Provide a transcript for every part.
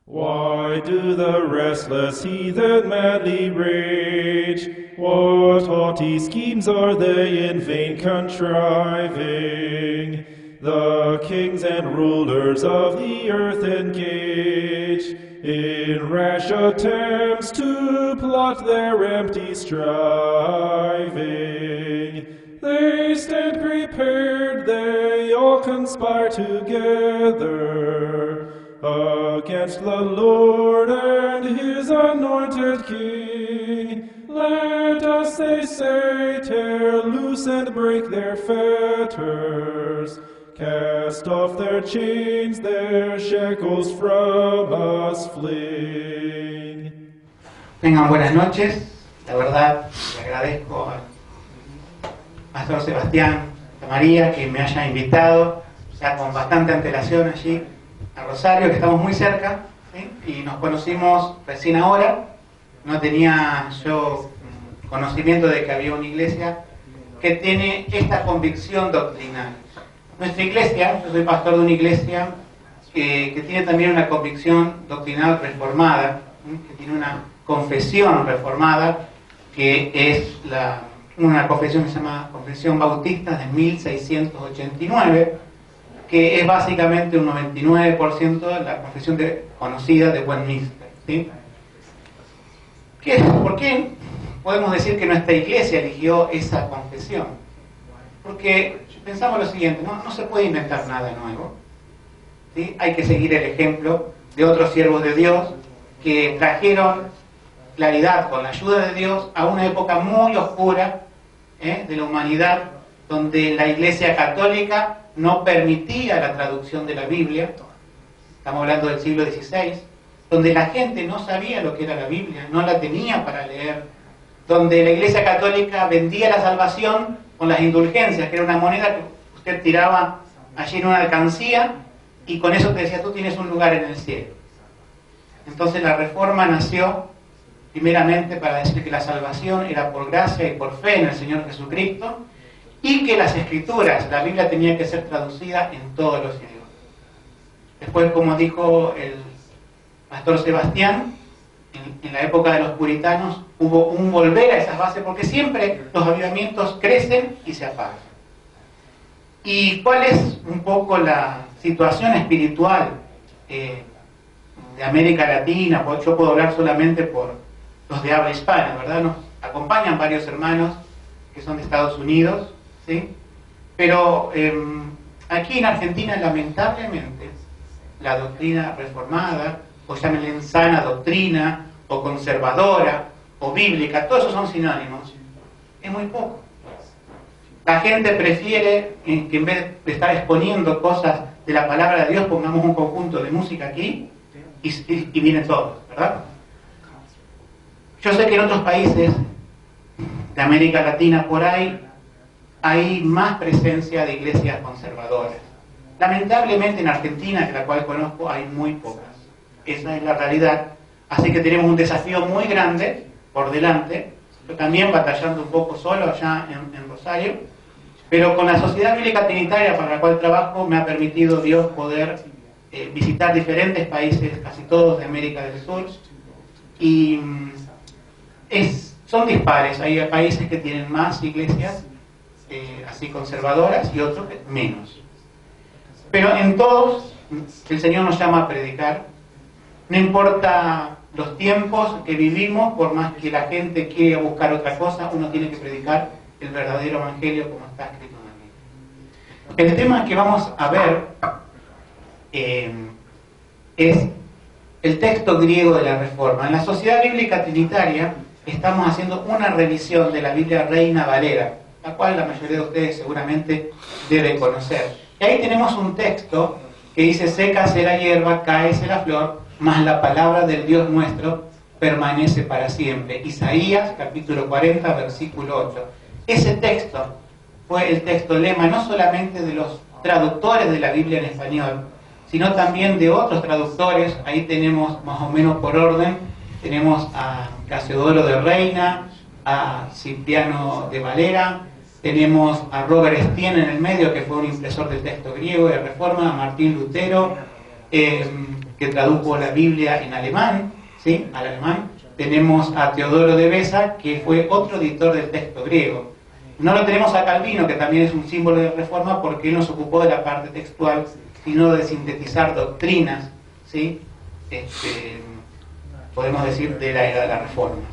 Why do the restless heathen madly rage? What haughty schemes are they in vain contriving? The kings and rulers of the earth engage in rash attempts to plot their empty striving. They stand prepared, they all conspire together against the Lord and his anointed King. Let us, they say, tear loose and break their fetters, cast off their chains, their shackles from us fling. Tengan buenas noches. La verdad, le agradezco al Pastor Sebastián y a María que me haya invitado, ya con bastante antelación allí a Rosario, que estamos muy cerca, ¿sí? Y nos conocimos recién ahora. No tenía yo conocimiento de que había una iglesia que tiene esta convicción doctrinal. Nuestra iglesia, yo soy pastor de una iglesia que tiene también una convicción doctrinal reformada, ¿sí? Que tiene una confesión reformada, que es una confesión que se llama Confesión Bautista de 1689, que es básicamente un 99% de la confesión conocida de Westminster, ¿sí? ¿Por qué podemos decir que nuestra iglesia eligió esa confesión? Porque pensamos lo siguiente, no se puede inventar nada nuevo, ¿sí? Hay que seguir el ejemplo de otros siervos de Dios que trajeron claridad con la ayuda de Dios a una época muy oscura de la humanidad, donde la Iglesia Católica no permitía la traducción de la Biblia. Estamos hablando del siglo XVI, donde la gente no sabía lo que era la Biblia, no la tenía para leer, donde la Iglesia Católica vendía la salvación con las indulgencias, que era una moneda que usted tiraba allí en una alcancía y con eso te decía, tú tienes un lugar en el cielo. Entonces la Reforma nació primeramente para decir que la salvación era por gracia y por fe en el Señor Jesucristo, y que las Escrituras, la Biblia, tenía que ser traducida en todos los idiomas. Después, como dijo el pastor Sebastián, en la época de los puritanos hubo un volver a esas bases, porque siempre los avivamientos crecen y se apagan. ¿Y cuál es un poco la situación espiritual de América Latina? Pues yo puedo hablar solamente por los de habla hispana, ¿verdad? Nos acompañan varios hermanos que son de Estados Unidos, ¿sí? Pero aquí en Argentina, lamentablemente, la doctrina reformada, o llámenle sana doctrina, o conservadora, o bíblica, todos esos son sinónimos, es muy poco. La gente prefiere que en vez de estar exponiendo cosas de la palabra de Dios, pongamos un conjunto de música aquí y vienen todos, ¿verdad? Yo sé que en otros países de América Latina por ahí hay más presencia de iglesias conservadoras. Lamentablemente en Argentina, que la cual conozco, hay muy pocas. Esa es la realidad. Así que tenemos un desafío muy grande por delante. Yo también batallando un poco solo allá en Rosario, pero con la Sociedad Bíblica Trinitaria para la cual trabajo me ha permitido Dios poder visitar diferentes países, casi todos de América del Sur, y son dispares. Hay países que tienen más iglesias así conservadoras y otros que menos. Pero en todos el Señor nos llama a predicar. No importa los tiempos que vivimos, por más que la gente quiera buscar otra cosa, uno tiene que predicar el verdadero evangelio como está escrito en la Biblia. El tema que vamos a ver es el texto griego de la Reforma. En la Sociedad Bíblica Trinitaria estamos haciendo una revisión de la Biblia Reina Valera, la cual la mayoría de ustedes seguramente deben conocer. Y ahí tenemos un texto que dice: sécase la hierba, cáese la flor, mas la palabra del Dios nuestro permanece para siempre. Isaías, capítulo 40, versículo 8. Ese texto fue el texto lema no solamente de los traductores de la Biblia en español, sino también de otros traductores. Ahí tenemos más o menos por orden, tenemos a Casiodoro de Reina, a Cipriano de Valera, tenemos a Robert Estienne en el medio, que fue un impresor del texto griego de Reforma, a Martín Lutero, que que tradujo la Biblia en alemán, ¿sí? Al alemán. Tenemos a Teodoro de Beza, que fue otro editor del texto griego. No lo tenemos a Calvino, que también es un símbolo de reforma, porque él no se ocupó de la parte textual, sino de sintetizar doctrinas, ¿sí? Podemos decir, de la era de la reforma.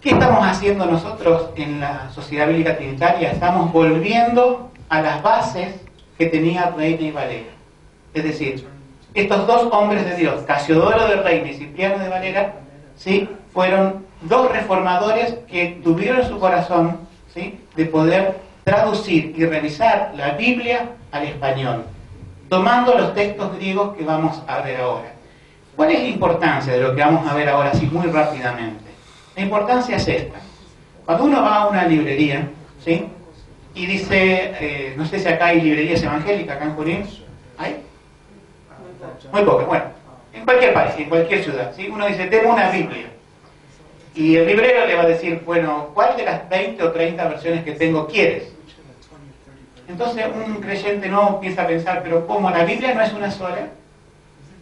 ¿Qué estamos haciendo nosotros en la Sociedad Bíblica Trinitaria? Estamos volviendo a las bases que tenía Reina y Valera. Es decir, estos dos hombres de Dios, Casiodoro de Reina y Cipriano de Valera, ¿sí? Fueron dos reformadores que tuvieron en su corazón, ¿sí? De poder traducir y revisar la Biblia al español, tomando los textos griegos que vamos a ver ahora. ¿Cuál es la importancia de lo que vamos a ver ahora, así muy rápidamente? La importancia es esta. Cuando uno va a una librería, ¿sí? Y dice, no sé si acá hay librerías evangélicas, acá en Junín, ¿hay? Muy pocas, bueno, en cualquier país, en cualquier ciudad, ¿sí? Uno dice, tengo una Biblia. Y el librero le va a decir, bueno, ¿cuál de las 20 o 30 versiones que tengo quieres? Entonces un creyente no empieza a pensar, pero ¿cómo? ¿La Biblia no es una sola?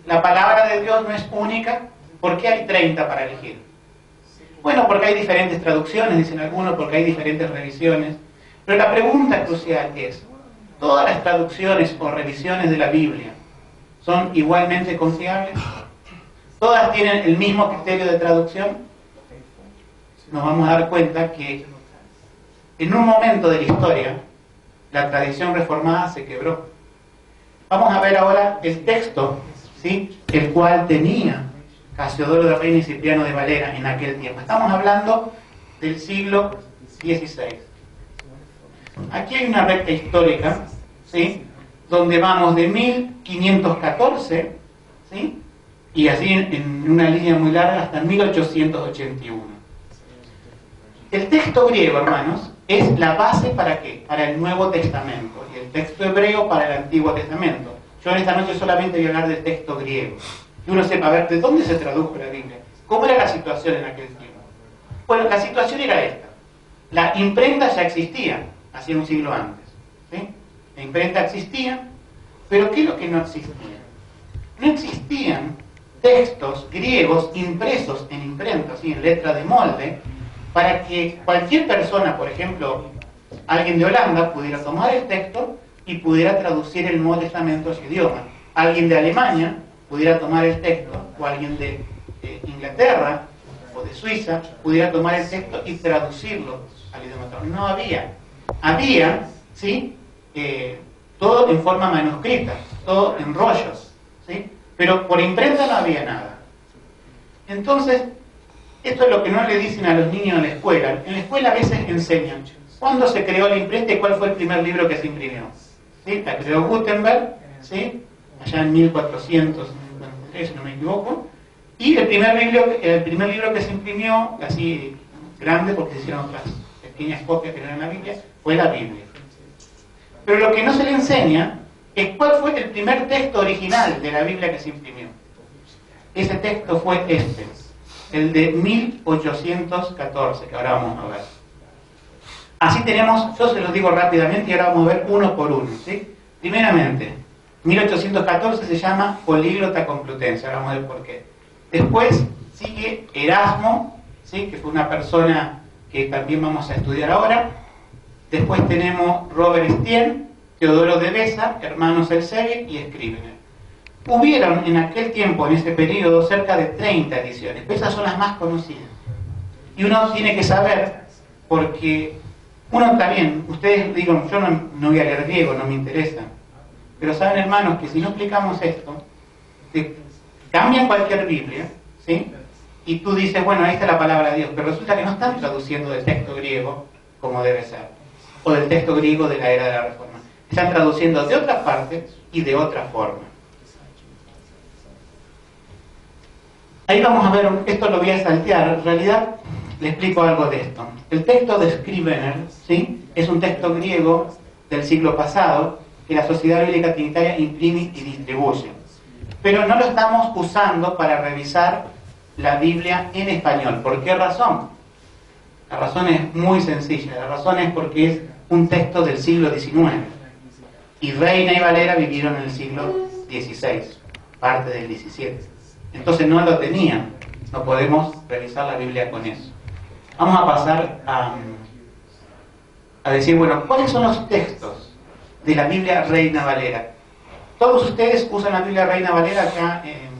¿La palabra de Dios no es única? ¿Por qué hay 30 para elegir? Bueno, porque hay diferentes traducciones, dicen algunos, porque hay diferentes revisiones. Pero la pregunta crucial es, ¿todas las traducciones o revisiones de la Biblia son igualmente confiables? ¿Todas tienen el mismo criterio de traducción? Nos vamos a dar cuenta que en un momento de la historia la tradición reformada se quebró. Vamos a ver ahora el texto, ¿sí? El cual tenía Casiodoro de Reina y Cipriano de Valera en aquel tiempo. Estamos hablando del siglo XVI. Aquí hay una recta histórica, ¿sí? Donde vamos de 1514, ¿sí? Y así en una línea muy larga hasta 1881. El texto griego, hermanos, es la base ¿para qué? Para el Nuevo Testamento, y el texto hebreo para el Antiguo Testamento. Yo en esta noche solamente voy a hablar del texto griego. Que uno sepa, a ver, ¿de dónde se tradujo la Biblia? ¿Cómo era la situación en aquel tiempo? Bueno, la situación era esta. La imprenta ya existía, hacía un siglo antes, ¿sí? La imprenta existía, pero ¿qué es lo que no existía? No existían textos griegos impresos en imprenta, ¿sí? En letra de molde, para que cualquier persona, por ejemplo, alguien de Holanda, pudiera tomar el texto y pudiera traducir el Nuevo Testamento a su idioma. Alguien de Alemania pudiera tomar el texto, o alguien de Inglaterra o de Suiza pudiera tomar el texto y traducirlo al idioma. No había. Había, ¿sí? Todo en forma manuscrita, todo en rollos, ¿sí? Pero por imprenta no había nada. Entonces, esto es lo que no le dicen a los niños en la escuela. En la escuela a veces enseñan cuándo se creó la imprenta y cuál fue el primer libro que se imprimió. ¿Sí? La creó Gutenberg, ¿sí? Allá en 1453, si no me equivoco. Y el primer libro que se imprimió, así grande, porque se hicieron otras pequeñas copias que no eran la Biblia, fue la Biblia. Pero lo que no se le enseña es cuál fue el primer texto original de la Biblia que se imprimió. Ese texto fue este, el de 1814, que ahora vamos a ver. Así tenemos, yo se los digo rápidamente y ahora vamos a ver uno por uno, ¿sí? Primeramente, 1814 se llama Políglota Complutense, ahora vamos a ver por qué. Después sigue Erasmo, ¿sí? Que fue una persona que también vamos a estudiar ahora. Después tenemos Robert Estienne, Teodoro de Beza, hermanos Elsevier y Scrivener. Hubieron en aquel tiempo, en ese periodo, cerca de 30 ediciones. Esas son las más conocidas. Y uno tiene que saber, porque uno también, ustedes digan, yo no voy a leer griego, no me interesa. Pero saben, hermanos, que si no explicamos esto, te cambian cualquier Biblia, ¿sí? Y tú dices, bueno, ahí está la palabra de Dios, pero resulta que no están traduciendo del texto griego como debe ser, o del texto griego de la era de la Reforma. Están traduciendo de otra parte y de otra forma. Ahí vamos a ver, esto lo voy a saltear, en realidad le explico algo de esto. El texto de Scrivener, ¿sí? Es un texto griego del siglo pasado que la Sociedad Bíblica Trinitaria imprime y distribuye. Pero no lo estamos usando para revisar la Biblia en español. ¿Por qué razón? La razón es muy sencilla. La razón es porque es un texto del siglo XIX. Y Reina y Valera vivieron en el siglo 16, parte del 17. Entonces no lo tenían, no podemos revisar la Biblia con eso. Vamos a pasar a decir, bueno, ¿cuáles son los textos de la Biblia Reina Valera? ¿Todos ustedes usan la Biblia Reina Valera acá en,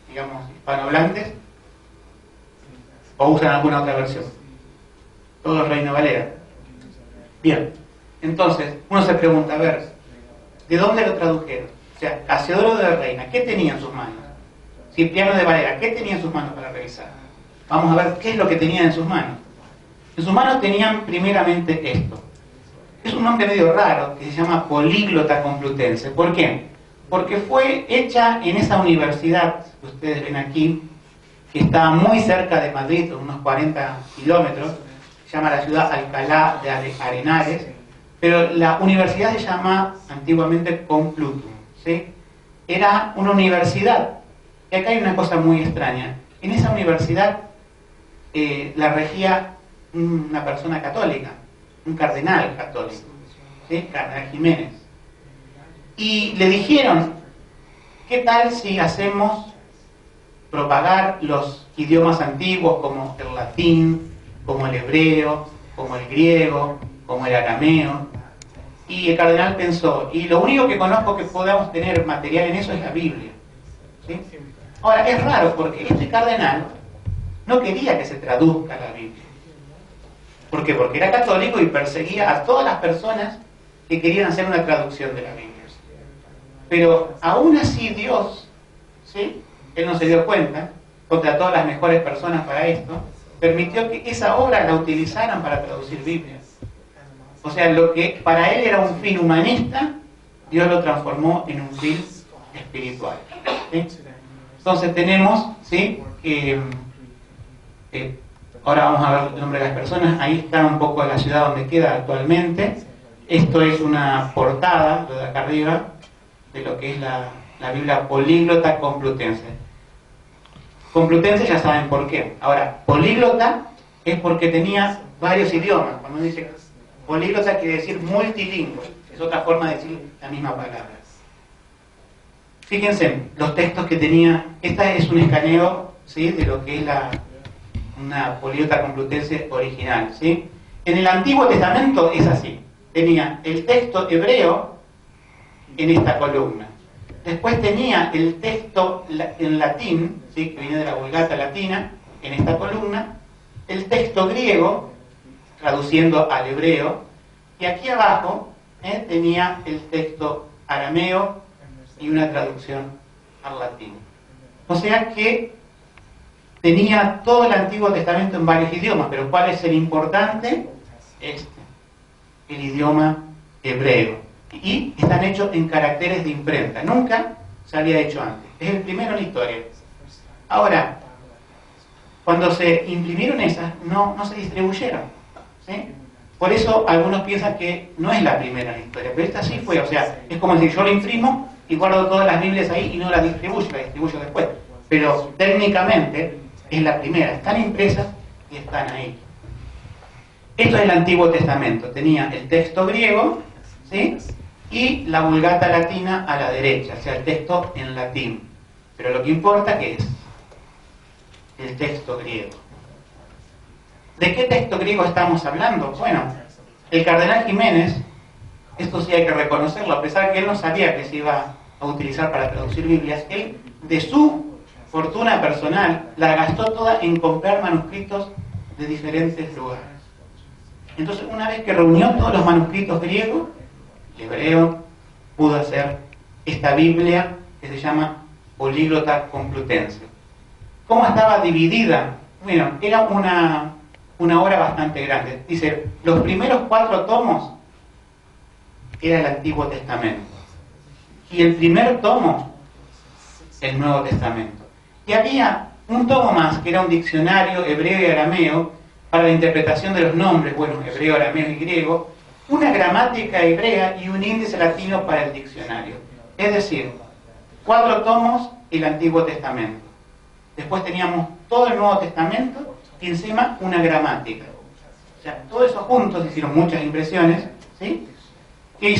digamos, hispanohablantes? ¿O usan alguna otra versión? Todos Reina Valera. Bien, entonces uno se pregunta, a ver, ¿de dónde lo tradujeron? O sea, Casiodoro de Reina, ¿qué tenía en sus manos? Cipriano de Valera, ¿qué tenía en sus manos para revisar? Vamos a ver qué es lo que tenía en sus manos. En sus manos tenían primeramente esto. Es un nombre medio raro que se llama Políglota Complutense. ¿Por qué? Porque fue hecha en esa universidad que ustedes ven aquí, que está muy cerca de Madrid, unos 40 kilómetros, se llama la ciudad Alcalá de Arenares, pero la universidad se llama antiguamente Complutum, ¿sí? Era una universidad, y acá hay una cosa muy extraña. En esa universidad la regía una persona católica, un cardenal católico, ¿sí? Cardenal Jiménez. Y le dijeron, ¿qué tal si hacemos propagar los idiomas antiguos como el latín, como el hebreo, como el griego, como el arameo? Y el cardenal pensó, y lo único que conozco que podamos tener material en eso es la Biblia, ¿sí? Ahora, es raro porque este cardenal no quería que se traduzca la Biblia. ¿Por qué? Porque era católico y perseguía a todas las personas que querían hacer una traducción de la Biblia. Pero aún así Dios, ¿sí? Él no se dio cuenta, contrató a las mejores personas para esto, permitió que esa obra la utilizaran para traducir Biblias. O sea, lo que para él era un fin humanista, Dios lo transformó en un fin espiritual, ¿sí? Entonces tenemos, ¿sí? Ahora vamos a ver el nombre de las personas. Ahí está un poco la ciudad donde queda actualmente. Esto es una portada, lo de acá arriba, de lo que es la Biblia Políglota Complutense. Complutense ya saben por qué. Ahora, políglota es porque tenía varios idiomas. Cuando uno dice políglota quiere decir multilingüe. Es otra forma de decir la misma palabra. Fíjense, los textos que tenía. Esta es un escaneo, ¿sí? De lo que es una Políglota Complutense original, ¿sí? En el Antiguo Testamento es así. Tenía el texto hebreo en esta columna. Después tenía el texto en latín, ¿sí? Que viene de la Vulgata latina, en esta columna. El texto griego, traduciendo al hebreo. Y aquí abajo tenía el texto arameo y una traducción al latín. O sea que tenía todo el Antiguo Testamento en varios idiomas, pero ¿cuál es el importante? El idioma hebreo. Y están hechos en caracteres de imprenta. Nunca se había hecho antes. Es el primero en la historia. Ahora, cuando se imprimieron esas, no se distribuyeron, ¿sí? Por eso algunos piensan que no es la primera en la historia, pero esta sí fue. O sea, es como si yo lo imprimo y guardo todas las Biblias ahí y no las distribuyo, las distribuyo después. Pero técnicamente es la primera. Están impresas y están ahí. Esto es el Antiguo Testamento. Tenía el texto griego, ¿sí? Y la Vulgata latina a la derecha, o sea, el texto en latín. Pero lo que importa, ¿qué es? El texto griego. ¿De qué texto griego estamos hablando? Bueno, el cardenal Jiménez, esto sí hay que reconocerlo, a pesar de que él no sabía que se iba a utilizar para traducir Biblias, él, de su fortuna personal, la gastó toda en comprar manuscritos de diferentes lugares. Entonces, una vez que reunió todos los manuscritos griegos, el hebreo, pudo hacer esta Biblia que se llama Políglota Complutense. ¿Cómo estaba dividida? Bueno, era una obra bastante grande. Dice, los primeros 4 tomos era el Antiguo Testamento. Y el primer tomo, el Nuevo Testamento. Y había un tomo más, que era un diccionario hebreo y arameo, para la interpretación de los nombres, bueno, hebreo, arameo y griego, una gramática hebrea y un índice latino para el diccionario. Es decir, 4 tomos el Antiguo Testamento. Después teníamos todo el Nuevo Testamento y encima una gramática. O sea, todo eso juntos hicieron muchas impresiones, ¿sí? ¿Qué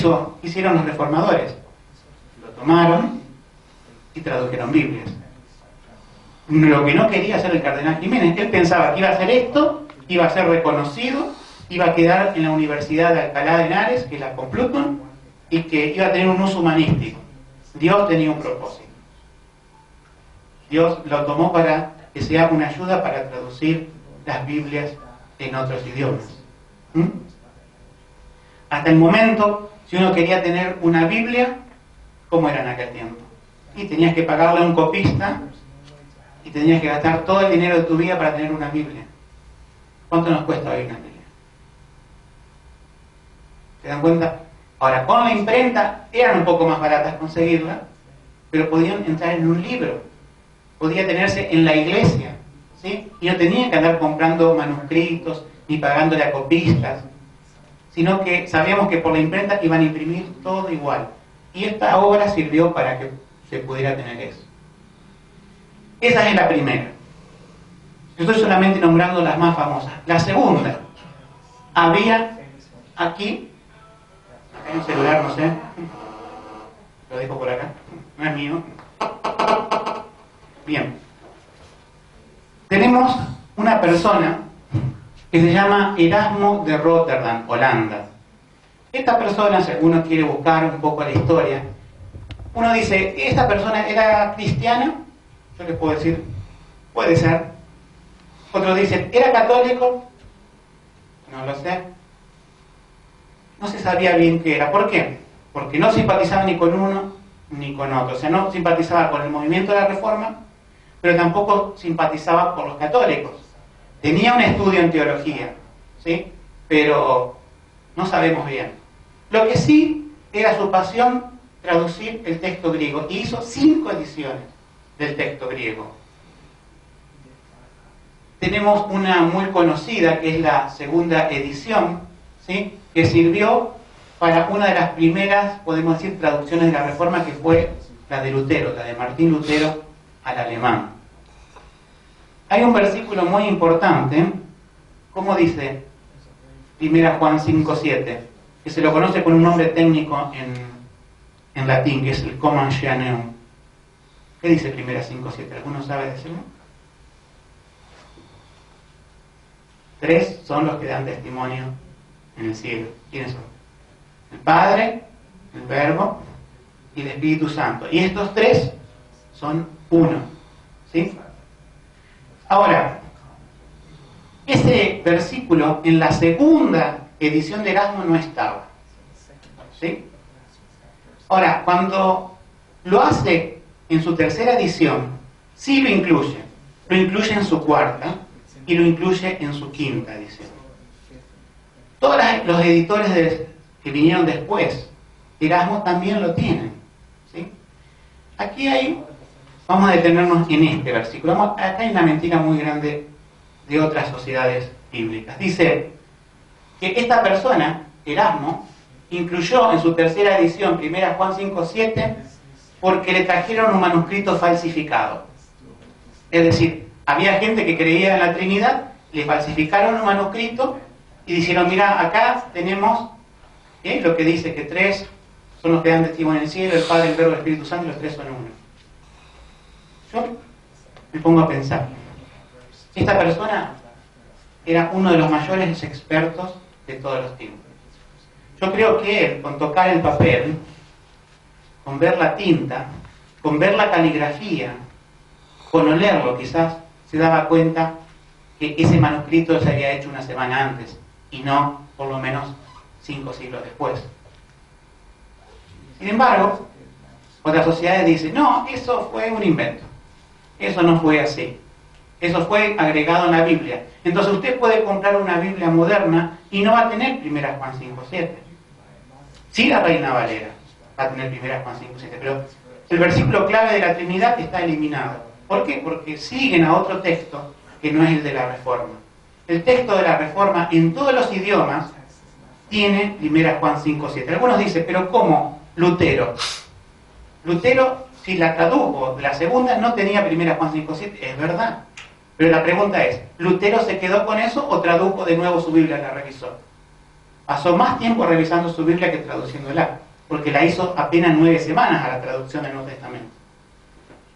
hicieron los reformadores? Lo tomaron y tradujeron Biblias. Lo que no quería hacer el cardenal Jiménez, él pensaba que iba a hacer esto, iba a ser reconocido, iba a quedar en la Universidad de Alcalá de Henares, que es la Complutum, y que iba a tener un uso humanístico. Dios tenía un propósito. Dios lo tomó para que sea una ayuda para traducir las Biblias en otros idiomas. Hasta el momento, si uno quería tener una Biblia, ¿cómo era en aquel tiempo? Y tenías que pagarle a un copista y tenías que gastar todo el dinero de tu vida para tener una Biblia. ¿Cuánto nos cuesta hoy una Biblia? ¿Se dan cuenta? Ahora, con la imprenta eran un poco más baratas conseguirla, pero podían entrar en un libro, podía tenerse en la iglesia, ¿sí? Y no tenían que andar comprando manuscritos ni pagándole a copistas, sino que sabíamos que por la imprenta iban a imprimir todo igual. Y esta obra sirvió para que se pudiera tener eso. Esa es la primera. Estoy solamente nombrando las más famosas. La segunda, había aquí, hay un celular, no sé, lo dejo por acá, no es mío. Bien, tenemos una persona que se llama Erasmo de Rotterdam, Holanda. Esta persona, si alguno quiere buscar un poco la historia, uno dice, ¿esta persona era cristiana? Yo les puedo decir, puede ser. Otros dicen, ¿era católico? No lo sé. No se sabía bien qué era. ¿Por qué? Porque no simpatizaba ni con uno ni con otro. O sea, no simpatizaba con el movimiento de la Reforma, pero tampoco simpatizaba por los católicos. Tenía un estudio en teología, ¿sí? Pero no sabemos bien. Lo que sí era su pasión traducir el texto griego, y hizo 5 ediciones del texto griego. Tenemos una muy conocida, que es la segunda edición, ¿sí? Que sirvió para una de las primeras, podemos decir, traducciones de la Reforma, que fue la de Lutero, la de Martín Lutero al alemán. Hay un versículo muy importante, como dice 1 Juan 5:7, que se lo conoce con un nombre técnico en latín, que es el Comancheaneum. ¿Qué dice 1 5:7? ¿Alguno sabe decirlo? 3 son los que dan testimonio en el cielo. ¿Quiénes son? El Padre, el Verbo y el Espíritu Santo. Y estos 3 son uno. ¿Sí? Ahora, ese versículo en la segunda edición de Erasmo no estaba. ¿Sí? Ahora, cuando lo hace en su tercera edición, sí lo incluye. Lo incluye en su cuarta y lo incluye en su quinta edición. Todos los editores que vinieron después, Erasmo también lo tienen. ¿Sí? Aquí vamos a detenernos en este versículo. Acá hay una mentira muy grande de otras sociedades bíblicas. Dice que esta persona, Erasmo, incluyó en su tercera edición, 1 Juan 5:7, porque le trajeron un manuscrito falsificado. Es decir, había gente que creía en la Trinidad, le falsificaron un manuscrito y dijeron, mira, acá tenemos lo que dice que 3 son los que dan testimonio en el cielo, el Padre, el Verbo, el Espíritu Santo, y los 3 son uno. Yo me pongo a pensar, esta persona era uno de los mayores expertos de todos los tiempos. Yo creo que él, con tocar el papel, con ver la tinta, con ver la caligrafía, con olerlo quizás, se daba cuenta que ese manuscrito se había hecho una semana antes y no por lo menos 5 siglos después. Sin embargo, otras sociedades dicen, no, eso fue un invento, eso no fue así, eso fue agregado en la Biblia. Entonces usted puede comprar una Biblia moderna y no va a tener 1 Juan 5:7. Sí, la Reina Valera va a tener 1 Juan 5:7, pero el versículo clave de la Trinidad está eliminado. ¿Por qué? Porque siguen a otro texto que no es el de la Reforma. El texto de la Reforma en todos los idiomas tiene 1 Juan 5:7. Algunos dicen, pero ¿cómo Lutero? Lutero, si la tradujo de la segunda, no tenía 1 Juan 5:7, es verdad. Pero la pregunta es, ¿Lutero se quedó con eso o tradujo de nuevo su Biblia, la revisó? Pasó más tiempo revisando su Biblia que traduciéndola, porque la hizo apenas 9 semanas a la traducción del Nuevo Testamento.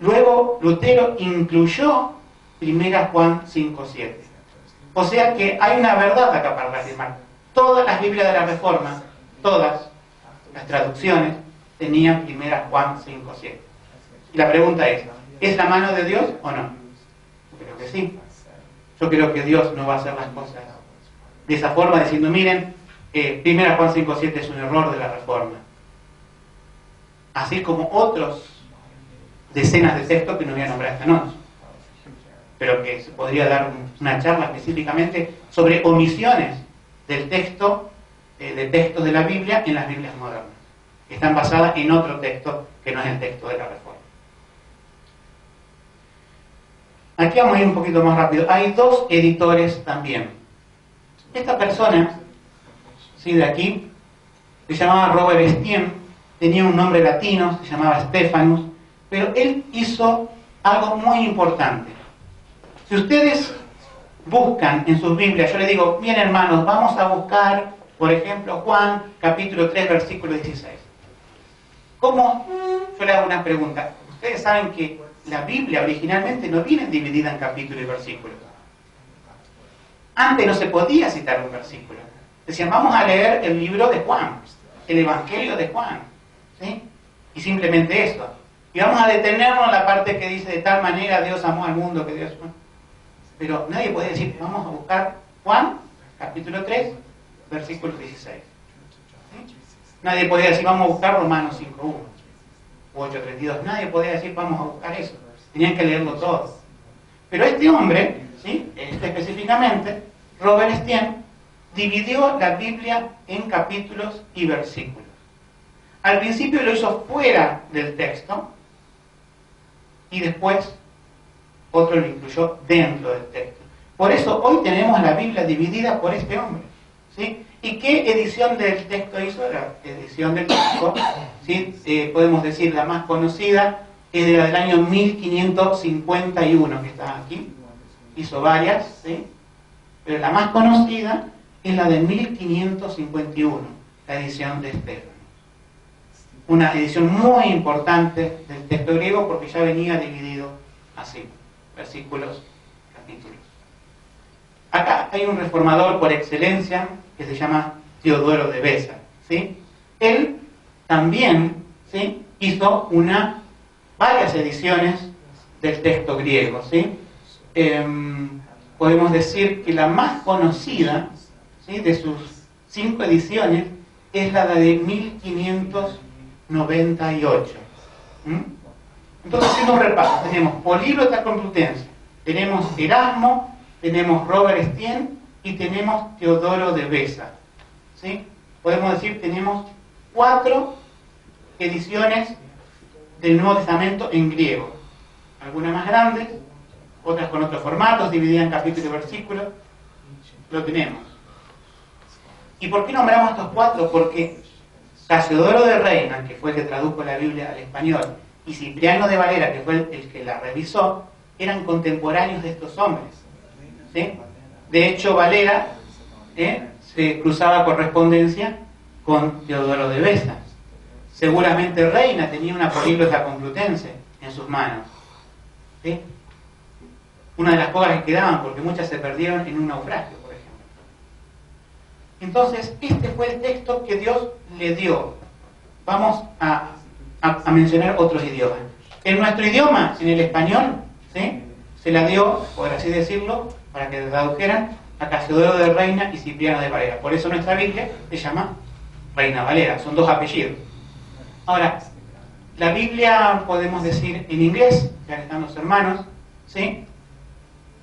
Luego Lutero incluyó 1 Juan 5:7. O sea que hay una verdad acá para reafirmar. Todas las Biblias de la Reforma, todas las traducciones, tenían 1 Juan 5:7. Y la pregunta ¿es la mano de Dios o no? Yo creo que sí. Yo creo que Dios no va a hacer las cosas de esa forma, diciendo, miren, 1 Juan 5:7 es un error de la Reforma. Así como otros decenas de textos que no voy a nombrar esta noche, pero que se podría dar una charla específicamente sobre omisiones del texto, de textos de la Biblia en las Biblias modernas, que están basadas en otro texto que no es el texto de la Reforma. Aquí vamos a ir un poquito más rápido. Hay 2 editores también. Esta persona, ¿sí?, de aquí, se llamaba Robert Estienne, tenía un nombre latino, se llamaba Stephanus, pero él hizo algo muy importante. Si ustedes buscan en sus Biblias, yo les digo, bien hermanos, vamos a buscar, por ejemplo, Juan, capítulo 3, versículo 16. ¿Cómo? Yo le hago una pregunta. Ustedes saben que la Biblia originalmente no viene dividida en capítulos y versículos. Antes no se podía citar un versículo. Decían, vamos a leer el libro de Juan, el Evangelio de Juan, ¿sí? Y simplemente eso. Y vamos a detenernos en la parte que dice, de tal manera Dios amó al mundo que Dios... Pero nadie podía decir, vamos a buscar Juan, capítulo 3, versículo 16. ¿Sí? Nadie podía decir, vamos a buscar Romanos 5:1 o 8:32. Nadie podía decir, vamos a buscar eso. Tenían que leerlo todo. Pero este hombre, ¿sí?, específicamente, Robert Estienne, dividió la Biblia en capítulos y versículos. Al principio lo hizo fuera del texto y después otro lo incluyó dentro del texto. Por eso hoy tenemos la Biblia dividida por este hombre, ¿sí? ¿Y qué edición del texto hizo? La edición del texto, ¿sí? Podemos decir la más conocida es de la del año 1551, que está aquí. Hizo varias, ¿sí? Pero la más conocida es la de 1551, la edición de Stephanus. Una edición muy importante del texto griego porque ya venía dividido así, versículos, capítulos. Acá hay un reformador por excelencia que se llama Teodoro de Beza, ¿sí? Él también, ¿sí?, hizo varias ediciones del texto griego, ¿sí? Podemos decir que la más conocida, ¿sí?, de sus 5 ediciones es la de 1598. Entonces, haciendo un repaso, tenemos Políglota Complutense, tenemos Erasmo, tenemos Robert Estienne y tenemos Teodoro de Beza, ¿sí? Podemos decir, tenemos 4 ediciones del Nuevo Testamento en griego, algunas más grandes, otras con otros formatos, divididas en capítulos y versículos. Lo tenemos. ¿Y por qué nombramos estos 4? Porque Casiodoro de Reina, que fue el que tradujo la Biblia al español, y Cipriano de Valera, que fue el que la revisó, eran contemporáneos de estos hombres, ¿sí? De hecho, Valera se cruzaba correspondencia con Teodoro de Beza. Seguramente Reina tenía una Políglota Complutense en sus manos, ¿sí? Una de las pocas que quedaban, porque muchas se perdieron en un naufragio, por ejemplo. Entonces, este fue el texto que Dios le dio. Vamos a mencionar otros idiomas. En nuestro idioma, en el español, ¿sí?, se la dio, por así decirlo, para que tradujeran, a Casiodoro de Reina y Cipriano de Valera. Por eso nuestra Biblia se llama Reina Valera, son 2 apellidos. Ahora, la Biblia, podemos decir en inglés, ya que están los hermanos, ¿sí?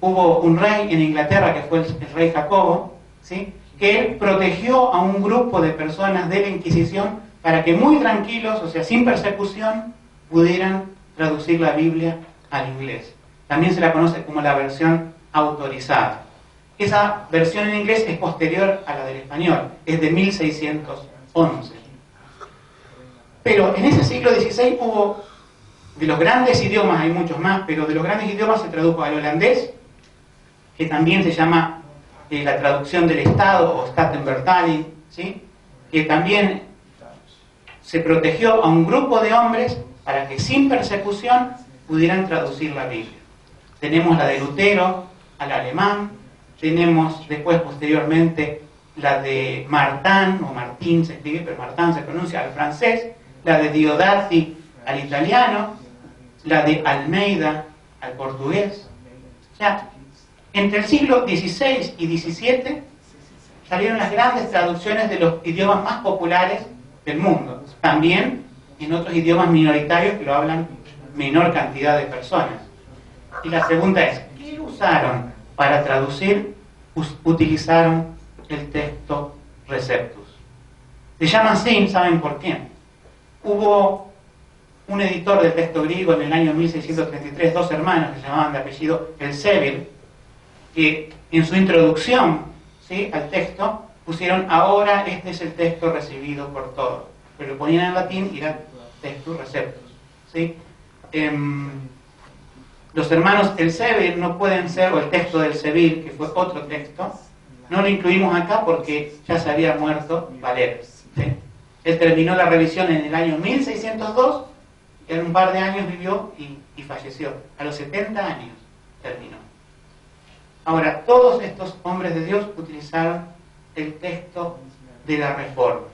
Hubo un rey en Inglaterra que fue el rey Jacobo, ¿sí?, que él protegió a un grupo de personas de la Inquisición para que muy tranquilos, o sea, sin persecución, pudieran traducir la Biblia al inglés. También se la conoce como la versión autorizada. Esa versión en inglés es posterior a la del español, es de 1611. Pero en ese siglo XVI hubo, de los grandes idiomas, hay muchos más, pero de los grandes idiomas se tradujo al holandés, que también se llama la traducción del Estado o Statenvertaling, ¿sí?, que también se protegió a un grupo de hombres para que sin persecución pudieran traducir la Biblia. Tenemos la de Lutero al alemán, tenemos después posteriormente la de Martin, o Martín se escribe, pero Martin se pronuncia, al francés, la de Diodati al italiano, la de Almeida al portugués. O sea, entre el siglo XVI y XVII salieron las grandes traducciones de los idiomas más populares del mundo, también en otros idiomas minoritarios que lo hablan menor cantidad de personas. Y la pregunta es, ¿qué usaron para traducir? Utilizaron el texto Receptus. Se llama así, ¿saben por qué? Hubo un editor del texto griego en el año 1633, dos hermanos que se llamaban de apellido Elsevier, que en su introducción, ¿sí?, al texto pusieron: ahora este es el texto recibido por todos, pero lo ponían en latín y era Textus Receptus, ¿sí? Los hermanos Elsevier no pueden ser, o el texto del Elsevier, que fue otro texto, no lo incluimos acá porque ya se había muerto Valero, ¿sí? Él terminó la revisión en el año 1602, en un par de años vivió y falleció. A los 70 años terminó. Ahora, todos estos hombres de Dios utilizaron el texto de la Reforma.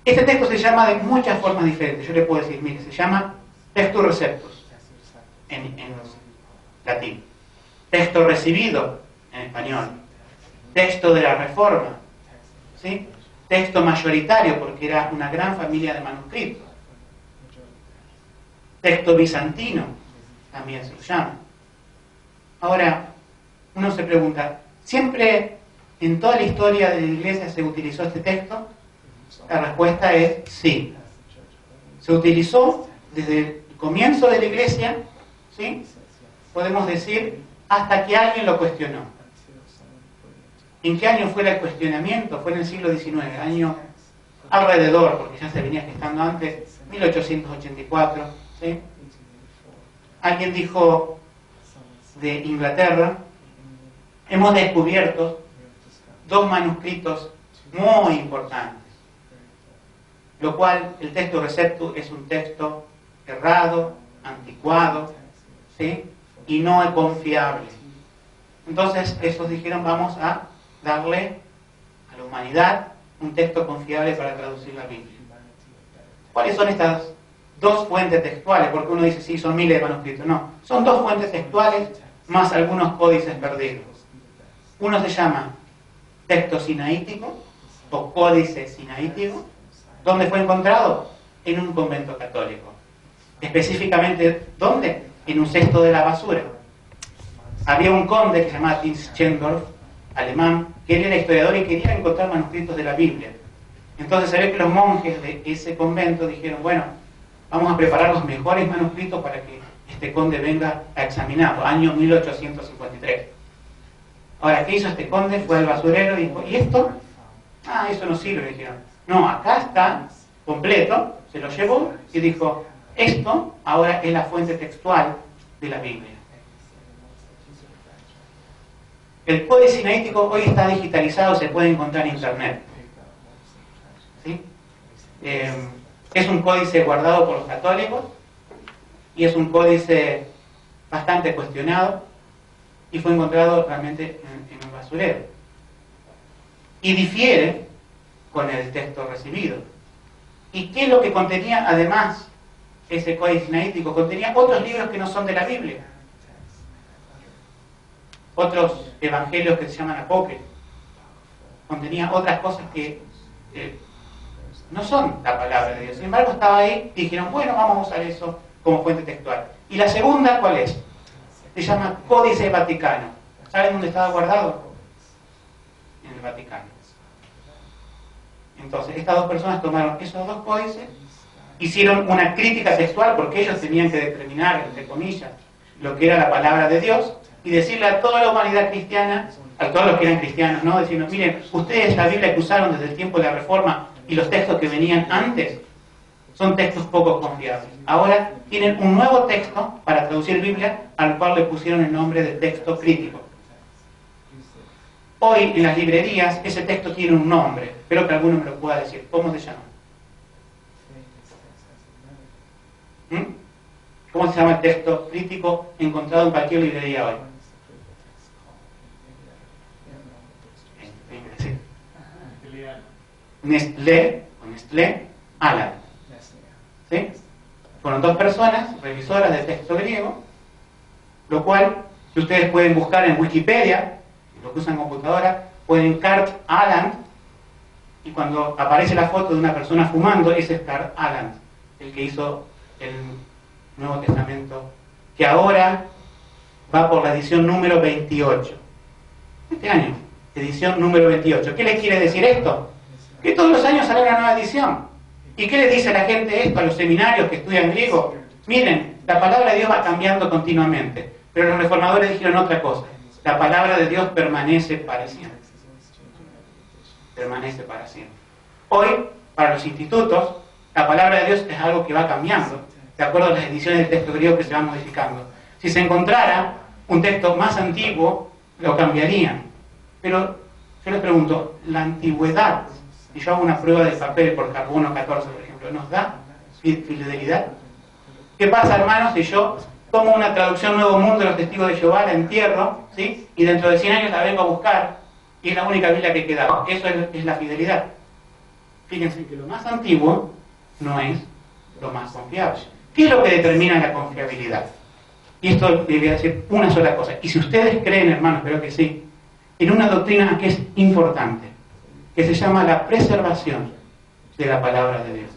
Este texto se llama de muchas formas diferentes. Yo le puedo decir, mire, se llama Textus Receptus en latín, texto recibido en español, texto de la Reforma, ¿sí?, texto mayoritario porque era una gran familia de manuscritos, texto bizantino también se lo llama. Ahora, uno se pregunta, ¿siempre en toda la historia de la Iglesia se utilizó este texto? La respuesta es sí. Se utilizó desde el comienzo de la Iglesia, ¿sí?, podemos decir, hasta que alguien lo cuestionó. ¿En qué año fue el cuestionamiento? Fue en el siglo XIX, año alrededor, porque ya se venía gestando antes, 1884, ¿sí? Alguien dijo de Inglaterra: hemos descubierto dos manuscritos muy importantes, lo cual el texto Receptus es un texto errado, anticuado, ¿sí?, y no es confiable. Entonces esos dijeron: vamos a darle a la humanidad un texto confiable para traducir la Biblia. ¿Cuáles son estas dos fuentes textuales? Porque uno dice, sí, son miles de manuscritos. No, son dos fuentes textuales más algunos códices perdidos. Uno se llama texto sinaítico o códice sinaítico. ¿Dónde fue encontrado? En un convento católico. Específicamente, ¿dónde? En un cesto de la basura. Había un conde que se llamaba Tischendorf, alemán, que él era historiador y quería encontrar manuscritos de la Biblia. Entonces se ve que los monjes de ese convento dijeron: bueno, vamos a preparar los mejores manuscritos para que este conde venga a examinarlo, año 1853. Ahora, ¿qué hizo este conde? Fue al basurero y dijo: ¿y esto? Ah, eso no sirve, dijeron. No, acá está, completo, se lo llevó y dijo: esto ahora es la fuente textual de la Biblia. El códice sinaítico hoy está digitalizado, se puede encontrar en internet, ¿sí? Es un códice guardado por los católicos y es un códice bastante cuestionado y fue encontrado realmente en un basurero. Y difiere con el texto recibido. ¿Y qué es lo que contenía además ese códice sinaítico? Contenía otros libros que no son de la Biblia. Otros evangelios que se llaman apócrifos. Contenía otras cosas que no son la palabra de Dios. Sin embargo, estaba ahí y dijeron: bueno, vamos a usar eso como fuente textual. Y la segunda, ¿cuál es? Se llama Códice Vaticano. ¿Saben dónde estaba guardado? En el Vaticano. Entonces, estas dos personas tomaron esos dos códices, hicieron una crítica textual porque ellos tenían que determinar, entre comillas, lo que era la palabra de Dios y decirle a toda la humanidad cristiana, a todos los que eran cristianos, ¿no? Decirnos: miren, ustedes la Biblia que usaron desde el tiempo de la Reforma y los textos que venían antes son textos poco confiables. Ahora tienen un nuevo texto para traducir Biblia, al cual le pusieron el nombre de texto crítico. Hoy en las librerías ese texto tiene un nombre. Espero que alguno me lo pueda decir. ¿Cómo se llama? ¿Cómo se llama el texto crítico encontrado en cualquier librería hoy? Nestlé Aland. ¿Sí? Fueron dos personas revisoras de texto griego, lo cual, si ustedes pueden buscar en Wikipedia, los que usan computadora, pueden Cart Aland, y cuando aparece la foto de una persona fumando, ese es Cart Aland, el que hizo el Nuevo Testamento, que ahora va por la edición número 28. Este año, edición número 28. ¿Qué les quiere decir esto? Que todos los años sale una nueva edición. ¿Y qué le dice a la gente esto, a los seminarios que estudian griego? Miren, la palabra de Dios va cambiando continuamente, pero los reformadores dijeron otra cosa. La palabra de Dios permanece para siempre. Permanece para siempre. Hoy, para los institutos, la palabra de Dios es algo que va cambiando, de acuerdo a las ediciones del texto griego que se van modificando. Si se encontrara un texto más antiguo, lo cambiarían. Pero yo les pregunto, la antigüedad, si yo hago una prueba de papel por carbono 14, por ejemplo, ¿nos da fidelidad? ¿Qué pasa, hermanos, si yo tomo una traducción Nuevo Mundo de los Testigos de Jehová, la entierro, ¿sí? Y dentro de 100 años la vengo a buscar, y es la única Biblia que queda? Eso es la fidelidad. Fíjense que lo más antiguo no es lo más confiable. ¿Qué es lo que determina la confiabilidad? Y esto le voy a decir una sola cosa. Y si ustedes creen, hermanos, creo que sí, en una doctrina que es importante, que se llama la preservación de la palabra de Dios.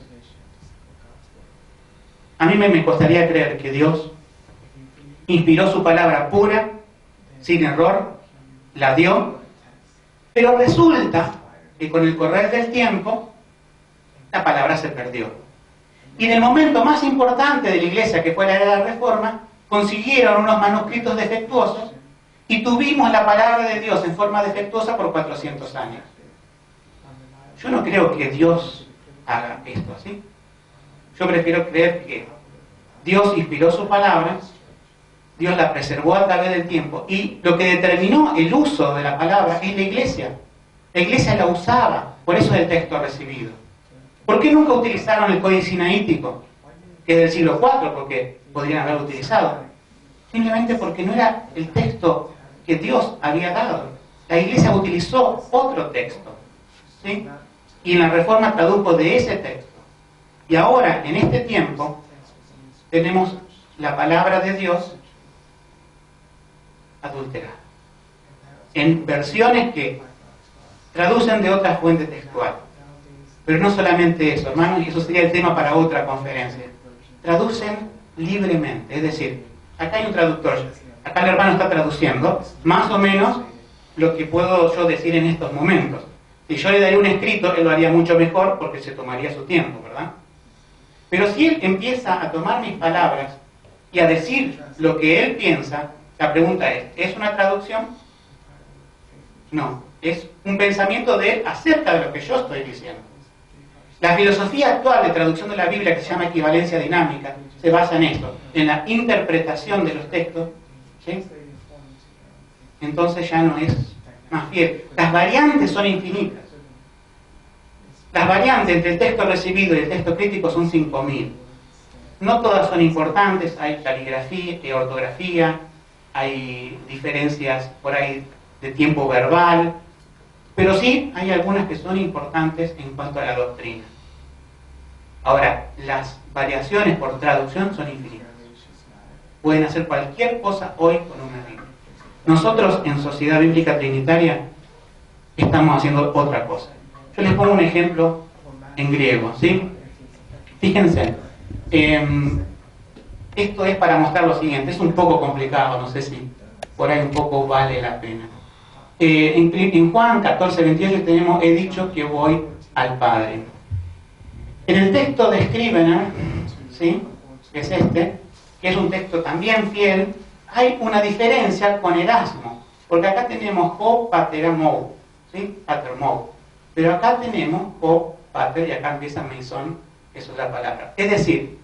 A mí me costaría creer que Dios inspiró su palabra pura, sin error, la dio, pero resulta que con el correr del tiempo, la palabra se perdió. Y en el momento más importante de la iglesia, que fue la era de la Reforma, consiguieron unos manuscritos defectuosos y tuvimos la palabra de Dios en forma defectuosa por 400 años. Yo no creo que Dios haga esto así. Yo prefiero creer que Dios inspiró su palabra, Dios la preservó a través del tiempo, y lo que determinó el uso de la palabra es la iglesia. La iglesia la usaba, por eso es el texto recibido. ¿Por qué nunca utilizaron el Códice Sinaítico, que es del siglo IV? Porque podrían haberlo utilizado. Simplemente porque no era el texto que Dios había dado. La iglesia utilizó otro texto, ¿sí? Y en la Reforma tradujo de ese texto. Y ahora, en este tiempo, tenemos la palabra de Dios adulterada, en versiones que traducen de otra fuente textual. Pero no solamente eso, hermanos, y eso sería el tema para otra conferencia. Traducen libremente, es decir, acá hay un traductor, acá el hermano está traduciendo más o menos lo que puedo yo decir en estos momentos. Si yo le daría un escrito, él lo haría mucho mejor porque se tomaría su tiempo, ¿verdad? Pero si él empieza a tomar mis palabras y a decir lo que él piensa, la pregunta ¿es una traducción? No, es un pensamiento de él acerca de lo que yo estoy diciendo. La filosofía actual de traducción de la Biblia, que se llama equivalencia dinámica, se basa en esto, en la interpretación de los textos, ¿sí? Entonces ya no es más fiel. Las variantes son infinitas. Las variantes entre el texto recibido y el texto crítico son 5.000. No todas son importantes, hay caligrafía, ortografía, hay diferencias por ahí de tiempo verbal, pero sí hay algunas que son importantes en cuanto a la doctrina. Ahora, las variaciones por traducción son infinitas. Pueden hacer cualquier cosa hoy con una Biblia. Nosotros en Sociedad Bíblica Trinitaria estamos haciendo otra cosa. Yo les pongo un ejemplo en griego, ¿sí? Fíjense, esto es para mostrar lo siguiente. Es un poco complicado, no sé si por ahí un poco vale la pena. En Juan 14:28 tenemos, he dicho que voy al Padre. En el texto de Scrivener, ¿sí? Que es este, que es un texto también fiel, hay una diferencia con Erasmo, porque acá tenemos o pater amou, ¿sí? Pater mou, pero acá tenemos o pater y acá empieza Mason, eso es la palabra. Es decir,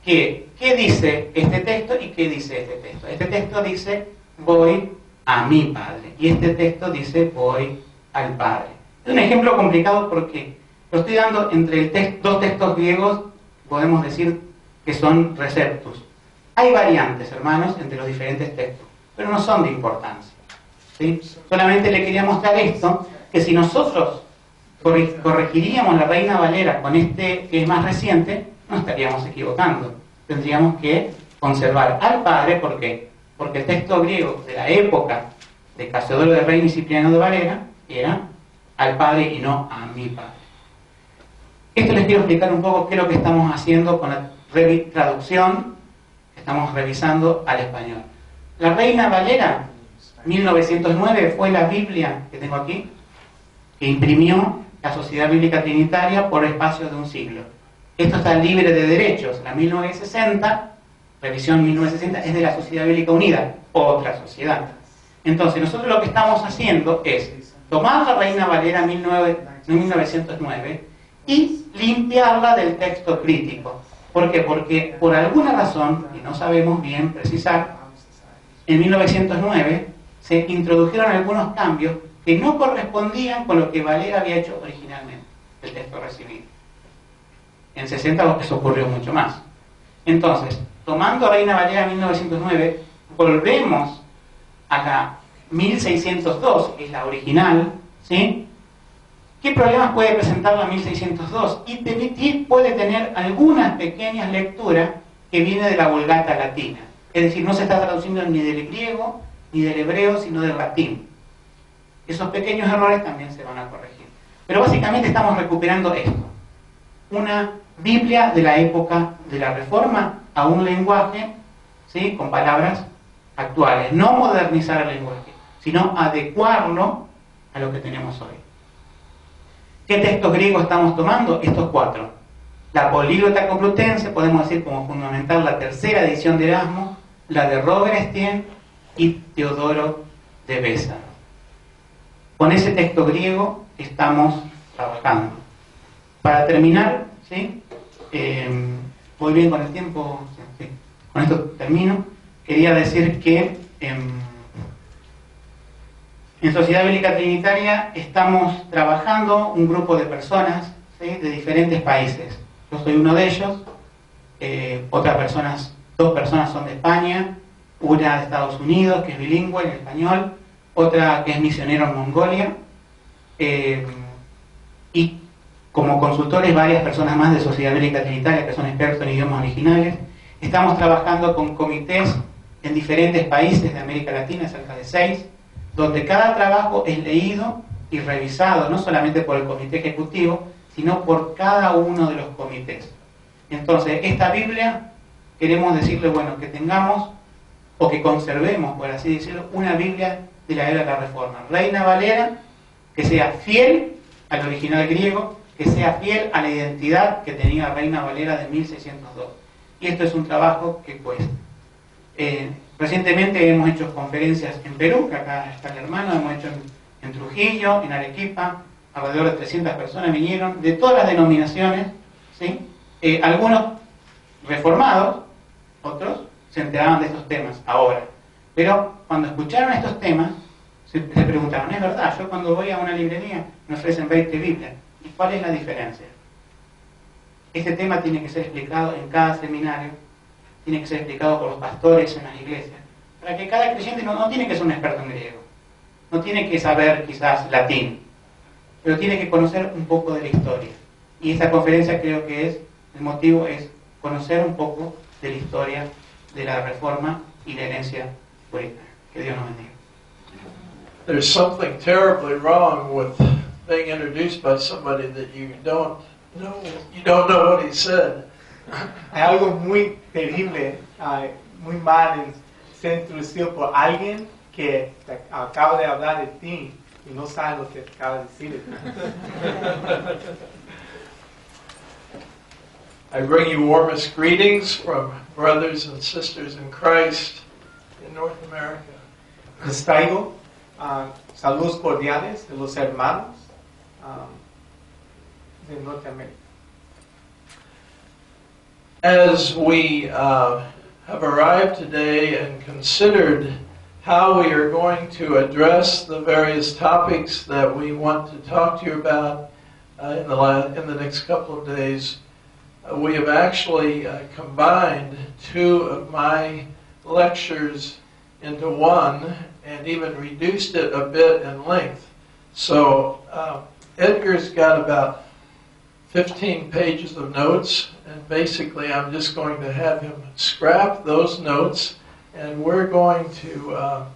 que ¿qué dice este texto y qué dice este texto? Este texto dice voy a mi Padre y este texto dice voy al Padre. Es un ejemplo complicado porque lo estoy dando entre dos textos griegos, podemos decir que son receptus. Hay variantes, hermanos, entre los diferentes textos, pero no son de importancia, ¿sí? Solamente le quería mostrar esto, que si nosotros corregiríamos la Reina Valera con este que es más reciente, no estaríamos equivocando. Tendríamos que conservar al Padre, ¿por qué? Porque el texto griego de la época de Casiodoro de Reina y Cipriano de Valera era al Padre y no a mi Padre. Esto les quiero explicar un poco qué es lo que estamos haciendo con la traducción que estamos revisando al español. La Reina Valera 1909 fue la Biblia que tengo aquí, que imprimió la Sociedad Bíblica Trinitaria por espacio de un siglo. Esto está libre de derechos. La 1960, revisión 1960, es de la Sociedad Bíblica Unida, otra sociedad. Entonces, nosotros lo que estamos haciendo es tomar la Reina Valera 1909 y limpiarla del texto crítico. ¿Por qué? Porque por alguna razón, y no sabemos bien precisar, en 1909 se introdujeron algunos cambios que no correspondían con lo que Valera había hecho originalmente, el texto recibido. En 60 eso ocurrió mucho más. Entonces, tomando Reina Valera 1909, volvemos a la 1602, que es la original, ¿sí? ¿Qué problemas puede presentar la 1602? Y puede tener algunas pequeñas lecturas que vienen de la Vulgata latina. Es decir, no se está traduciendo ni del griego ni del hebreo, sino del latín. Esos pequeños errores también se van a corregir. Pero básicamente estamos recuperando esto. Una Biblia de la época de la Reforma a un lenguaje, ¿sí?, con palabras actuales. No modernizar el lenguaje, sino adecuarlo a lo que tenemos hoy. ¿Qué textos griegos estamos tomando? Estos 4. La Políglota Complutense, podemos decir como fundamental la tercera edición de Erasmo, la de Robert Estienne y Teodoro de Beza. Con ese texto griego estamos trabajando. Para terminar, ¿sí? ¿Voy bien con el tiempo? Sí. Con esto termino. Quería decir que en Sociedad Bíblica Trinitaria estamos trabajando un grupo de personas, ¿sí?, de diferentes países. Yo soy uno de ellos, dos personas son de España, una de Estados Unidos, que es bilingüe en español, otra que es misionero en Mongolia, y como consultores varias personas más de Sociedad Bíblica Trinitaria que son expertos en idiomas originales. Estamos trabajando con comités en diferentes países de América Latina, cerca de 6, donde cada trabajo es leído y revisado, no solamente por el comité ejecutivo, sino por cada uno de los comités. Entonces, esta Biblia, queremos decirle, bueno, que tengamos, o que conservemos, por así decirlo, una Biblia de la era de la Reforma. Reina Valera, que sea fiel al original griego, que sea fiel a la identidad que tenía Reina Valera de 1602. Y esto es un trabajo que cuesta. Recientemente hemos hecho conferencias en Perú, que acá está el hermano, hemos hecho en Trujillo, en Arequipa, alrededor de 300 personas vinieron, de todas las denominaciones, ¿sí? Algunos reformados, otros se enteraban de estos temas ahora. Pero cuando escucharon estos temas, se preguntaron, ¿es verdad? Yo cuando voy a una librería me ofrecen 20 Biblias. ¿Y cuál es la diferencia? Este tema tiene que ser explicado en cada seminario, tiene que ser explicado por los pastores en las iglesias, para que cada creyente no tiene que ser un experto en griego, no tiene que saber quizás latín, pero tiene que conocer un poco de la historia. Y esta conferencia creo que el motivo es conocer un poco de la historia de la Reforma y la herencia puritana. Que Dios nos bendiga. There's something terribly wrong with being introduced by somebody that you don't know what he said. Hay algo muy terrible, muy mal en ser introducido por alguien que te acaba de hablar de ti y no sabe lo que acaba de decir. I bring you warmest greetings from brothers and sisters in Christ in North America. Les traigo saludos cordiales de los hermanos de Norteamérica. As we have arrived today and considered how we are going to address the various topics that we want to talk to you about in the next couple of days, we have actually combined 2 of my lectures into one and even reduced it a bit in length. So Edgar's got about 15 pages of notes, and basically I'm just going to have him scrap those notes, and we're going to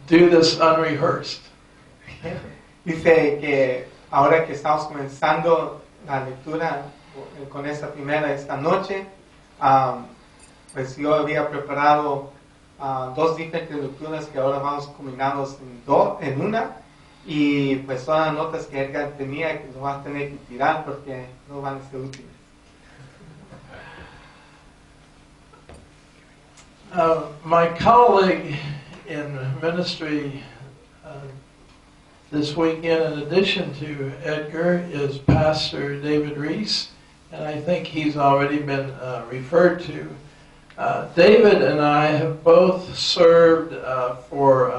do this unrehearsed. Dice que ahora que estamos comenzando la lectura con esta primera esta noche, pues yo había preparado 2 diferentes lecturas que ahora vamos combinados en una, y pues todas las notas que Edgar tenía que lo vas a tener que tirar porque no van a ser útiles. My colleague in ministry this weekend, in addition to Edgar, is Pastor David Reese, and I think he's already been referred to. David and I have both served for,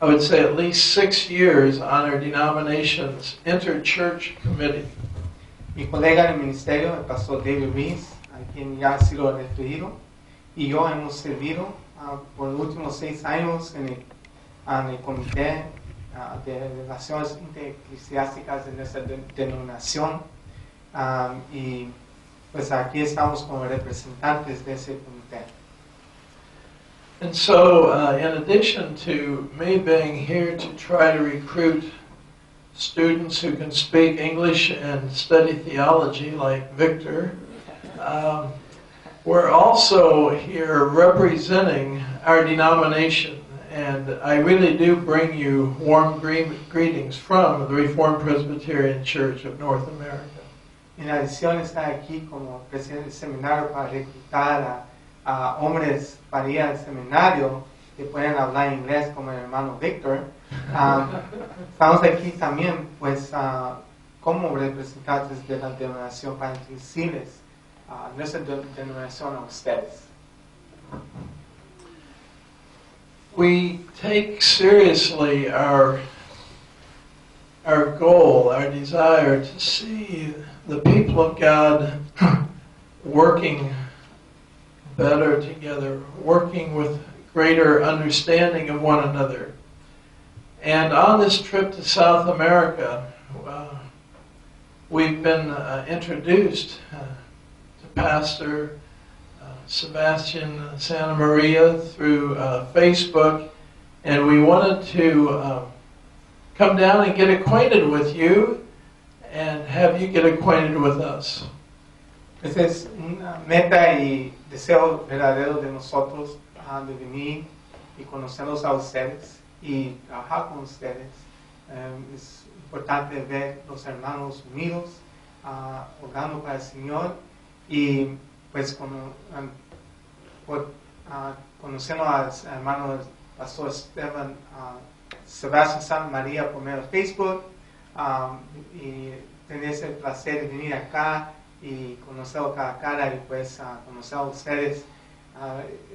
I would say, at least 6 years on our denomination's interchurch committee. Mi colega en el ministerio, el pastor David Reese, a quien ya ha sido referido, y yo hemos servido por los últimos 6 años en el comité de relaciones intereclesiásticas de nuestra denominación, y pues aquí estamos como representantes de ese comité. And so, in addition to me being here to try to recruit students who can speak English and study theology like Victor, we're also here representing our denomination. And I really do bring you warm greetings from the Reformed Presbyterian Church of North America. En adición está aquí como presidente del seminario para reclutar a hombres para ir al seminario que pueden hablar inglés como el hermano Victor. Estamos aquí también pues como representantes de la denominación para introducirles nuestra denominación a ustedes. We take seriously our goal, our desire to see the people of God working better together, working with greater understanding of one another. And on this trip to South America, we've been introduced to Pastor Sebastian Santa Maria through Facebook, and we wanted to come down and get acquainted with you and have you get acquainted with us. Esa es una meta y deseo verdadero de nosotros de venir y conocerlos a ustedes y trabajar con ustedes. Es importante ver los hermanos unidos, orando para el Señor y pues conociendo al hermano Pastor Esteban Sebastián Santa María por medio de Facebook, y tener ese placer de venir acá y conocerlo cara a cara y pues conocer a ustedes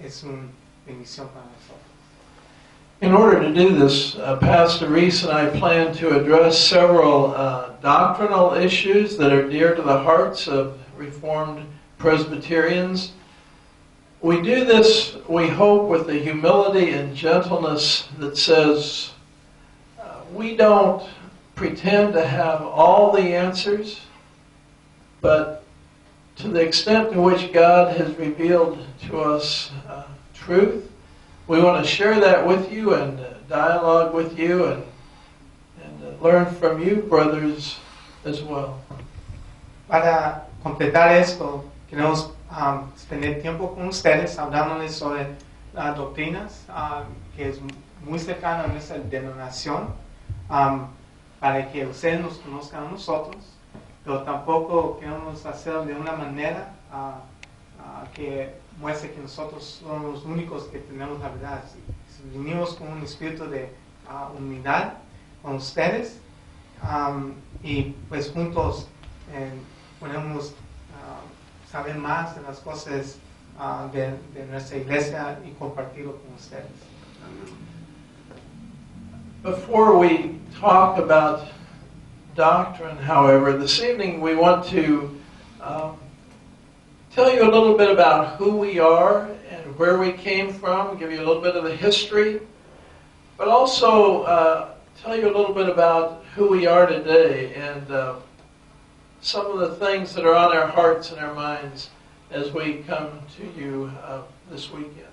es una bendición para nosotros. In order to do this, Pastor Reese and I plan to address several doctrinal issues that are dear to the hearts of Reformed Presbyterians. We do this, we hope, with the humility and gentleness that says we don't pretend to have all the answers, but to the extent to which God has revealed to us truth, we want to share that with you and dialogue with you and learn from you, brothers, as well. Para completar esto, queremos tener tiempo con ustedes hablándoles sobre las doctrinas que es muy cercana a nuestra denominación, para que ustedes nos conozcan a nosotros, pero tampoco queremos hacerlo de una manera que muestre que nosotros somos los únicos que tenemos la verdad. Si vinimos con un espíritu de humildad con ustedes, y pues juntos podemos saber más de las cosas de nuestra iglesia y compartirlo con ustedes. Before we talk about doctrine, however, this evening we want to tell you a little bit about who we are and where we came from, give you a little bit of the history, but also tell you a little bit about who we are today and some of the things that are on our hearts and our minds as we come to you this weekend.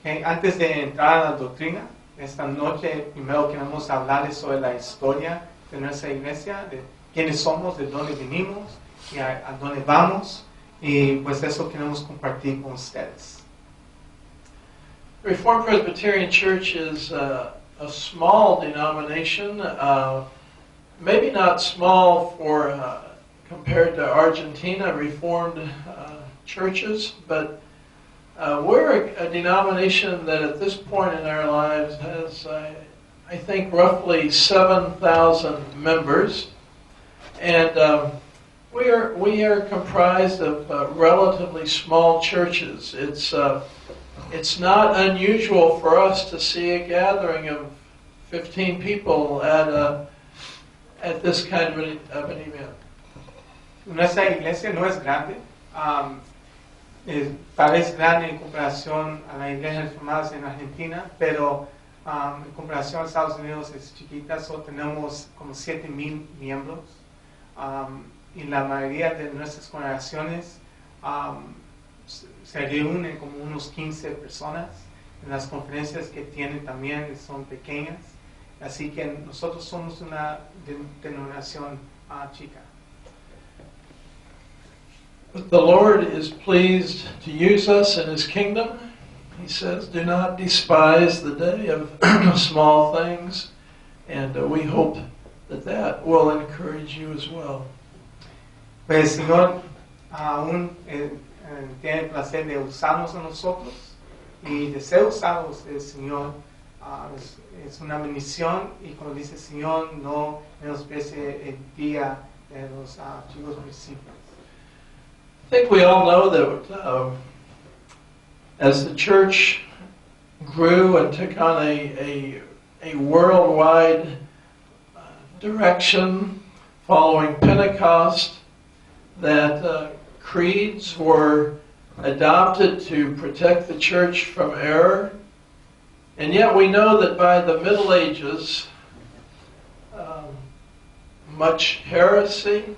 Okay, antes de entrar a la doctrina, esta noche primero queremos hablarles sobre la historia de nuestra iglesia, de quiénes somos, de dónde venimos y a dónde vamos, y pues eso queremos compartir con ustedes. Reformed Presbyterian Church is a small denomination, maybe not small for compared to Argentina Reformed churches, but we're a denomination that at this point in our lives has, I think, roughly 7,000 members, and we are comprised of relatively small churches. It's not unusual for us to see a gathering of 15 people at this kind of an event. Nuestra iglesia no es grande, tal vez grande en comparación a las iglesias reformadas en Argentina, pero en comparación a Estados Unidos es chiquita, solo tenemos como 7,000 miembros, y la mayoría de nuestras congregaciones se reúnen como unos 15 personas. En las conferencias que tienen también son pequeñas, así que nosotros somos una denominación chica. The Lord is pleased to use us in His kingdom. He says, do not despise the day of small things, and we hope that will encourage you as well. Pues el Señor aún tiene el placer de usarnos a nosotros, y de ser usados el Señor es una bendición, y como dice el Señor, no menosprecie el día de los chicos principios. I think we all know that as the church grew and took on a worldwide direction following Pentecost, that creeds were adopted to protect the church from error. And yet we know that by the Middle Ages, much heresy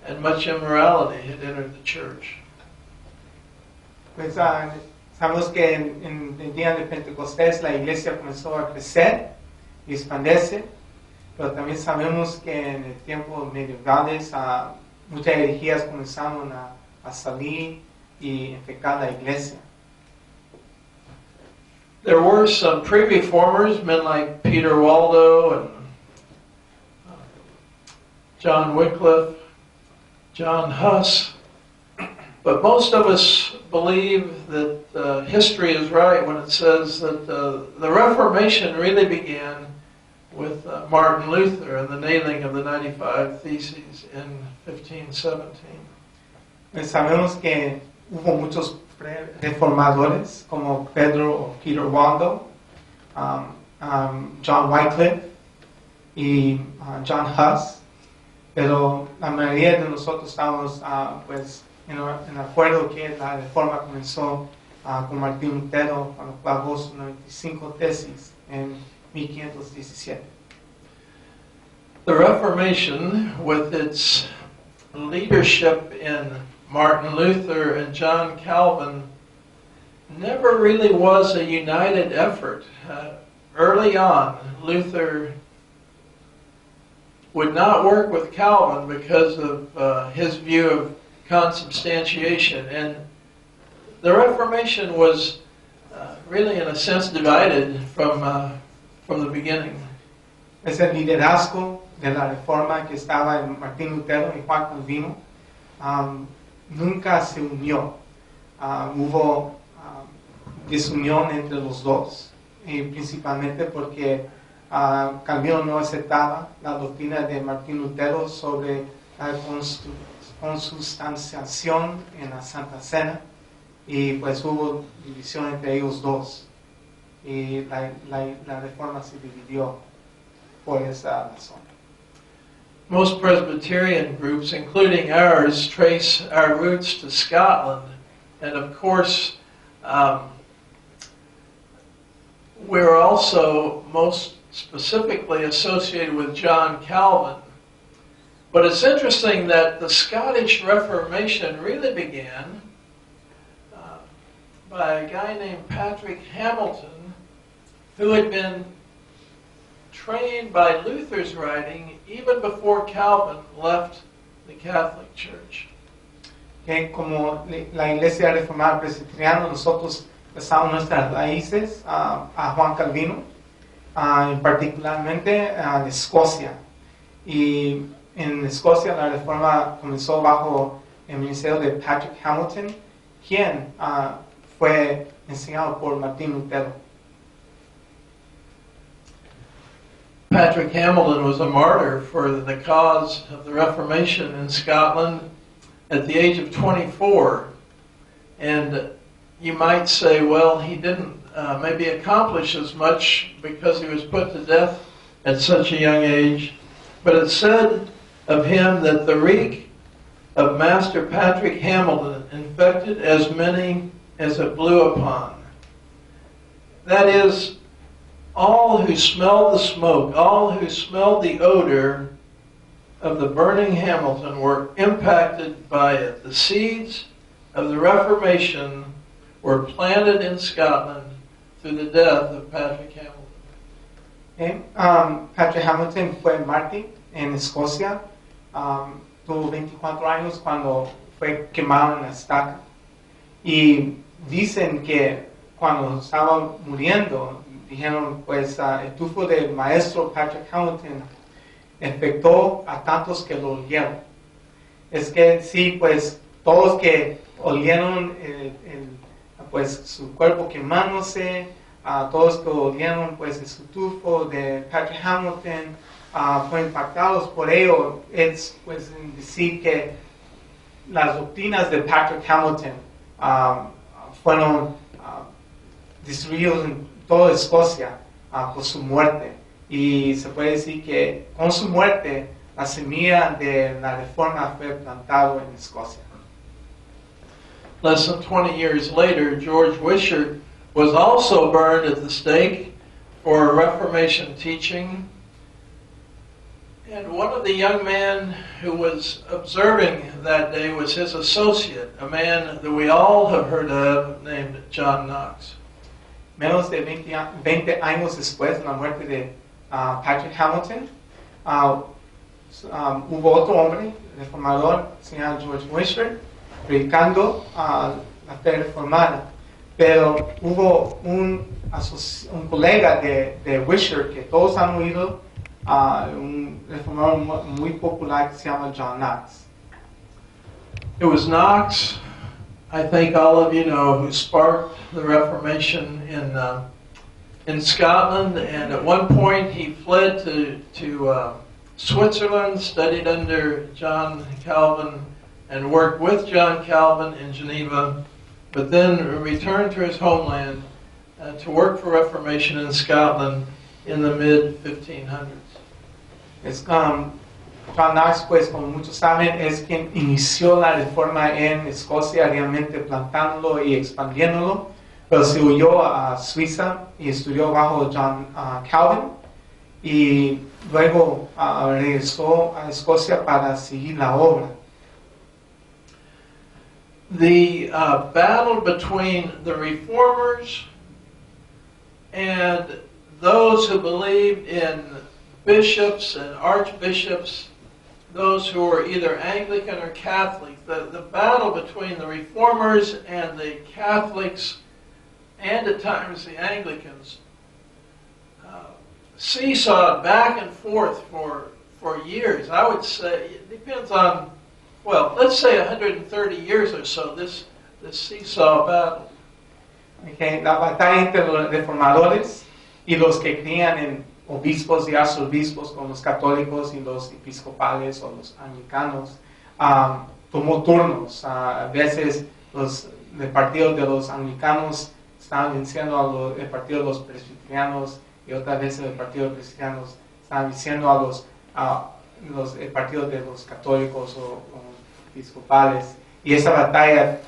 and much immorality had entered the church. Pues sabemos que en el día de Pentecostés la iglesia comenzó a crecer y expandirse, pero también sabemos que en el tiempo medievales muchas herejías comenzaron a salir y infectar la iglesia. There were some pre-reformers, men like Peter Waldo and John Wycliffe, John Huss, but most of us believe that history is right when it says that the Reformation really began with Martin Luther and the nailing of the 95 Theses in 1517. Pues sabemos que hubo muchos reformadores como Pedro o Peter Waldo, John Wycliffe y John Huss, pero la mayoría de nosotros estamos pues en acuerdo que la reforma comenzó con Martín Lutero cuando pagó sus 95 tesis en 1517. The Reformation, with its leadership in Martin Luther and John Calvin, never really was a united effort. Early on, Luther would not work with Calvin because of his view of consubstantiation, and the Reformation was really, in a sense, divided from the beginning. Es el liderazgo de la reforma que estaba en Martín Lutero y Juan Calvino. Nunca se unió. Hubo desunión entre los dos, y principalmente porque Calvino no aceptaba la doctrina de Martín Lutero sobre la consustanciación en la Santa Cena, y pues hubo división entre ellos dos, y la reforma se dividió por esa razón. Most Presbyterian groups, including ours, trace our roots to Scotland. And of course, we're also most specifically associated with John Calvin. But it's interesting that the Scottish Reformation really began by a guy named Patrick Hamilton, who had been trained by Luther's writing even before Calvin left the Catholic Church. Que como la Iglesia Reformada Presbiteriana, nosotros pasamos nuestras raíces a Juan Calvino, particularmente en Escocia. Y en Escocia la Reforma comenzó bajo el ministerio de Patrick Hamilton, quien fue enseñado por Martín Lutero. Patrick Hamilton was a martyr for the cause of the Reformation in Scotland at the age of 24. And you might say, well, he didn't maybe accomplish as much because he was put to death at such a young age. But it's said of him that the reek of Master Patrick Hamilton infected as many as it blew upon. That is, all who smelled the smoke, all who smelled the odor of the burning Hamilton were impacted by it. The seeds of the Reformation were planted in Scotland through the death of Patrick Hamilton. Patrick Hamilton fue mártir en Escocia. Tuvo 24 años cuando fue quemado en la estaca. Y dicen que cuando estaba muriendo, dijeron, pues el tufo del maestro Patrick Hamilton infectó a tantos que lo olieron. Es que sí, pues todos que olieron pues su cuerpo quemándose, todos que olieron pues su tufo de Patrick Hamilton, fueron impactados por ello. Es pues decir que las doctrinas de Patrick Hamilton fueron destruidos en toda Escocia por su muerte, y se puede decir que con su muerte la semilla de la reforma fue plantada en Escocia. Less than 20 years later, George Wishart was also burned at the stake for Reformation teaching. And one of the young men who was observing that day was his associate, a man that we all have heard of named John Knox. Menos de 20 años después de la muerte de Patrick Hamilton, hubo otro hombre reformador, se llama George Wishart, predicando la fe reformada. Pero hubo un colega de Wishart que todos han oído, un reformador muy popular que se llama John Knox. It was Knox, I think all of you know, who sparked the Reformation in Scotland, and at one point he fled to Switzerland, studied under John Calvin, and worked with John Calvin in Geneva, but then returned to his homeland to work for Reformation in Scotland in the mid-1500s. John Knox, pues como muchos saben, es quien inició la reforma en Escocia, realmente plantándolo y expandiéndolo, pero se huyó a Suiza y estudió bajo John Calvin, y luego regresó a Escocia para seguir la obra. The battle between the reformers and those who believed in bishops and archbishops, those who were either Anglican or Catholic, the battle between the reformers and the Catholics, and at times the Anglicans, seesawed back and forth for years. I would say it depends on, well, let's say 130 years or so, this seesaw battle. Okay, la batalla entre los reformadores y los que creían en obispos y arzobispos, con los católicos y los episcopales o los anglicanos, tomó turnos. A veces el partido de los anglicanos estaban venciendo el partido de los presbiterianos, y otras veces el partido de los cristianos estaban venciendo a los el partido de los católicos o episcopales, y esa batalla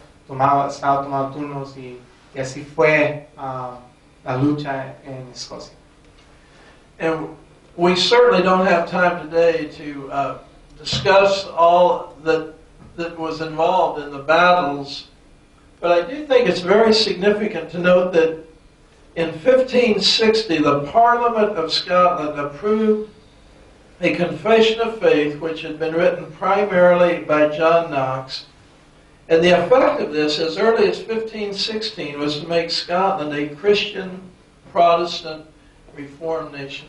estaba tomando turnos y así fue la lucha en Escocia. And we certainly don't have time today to discuss all that was involved in the battles, but I do think it's very significant to note that in 1560, the Parliament of Scotland approved a confession of faith which had been written primarily by John Knox. And the effect of this, as early as 1516, was to make Scotland a Christian, Protestant, Reformed nation.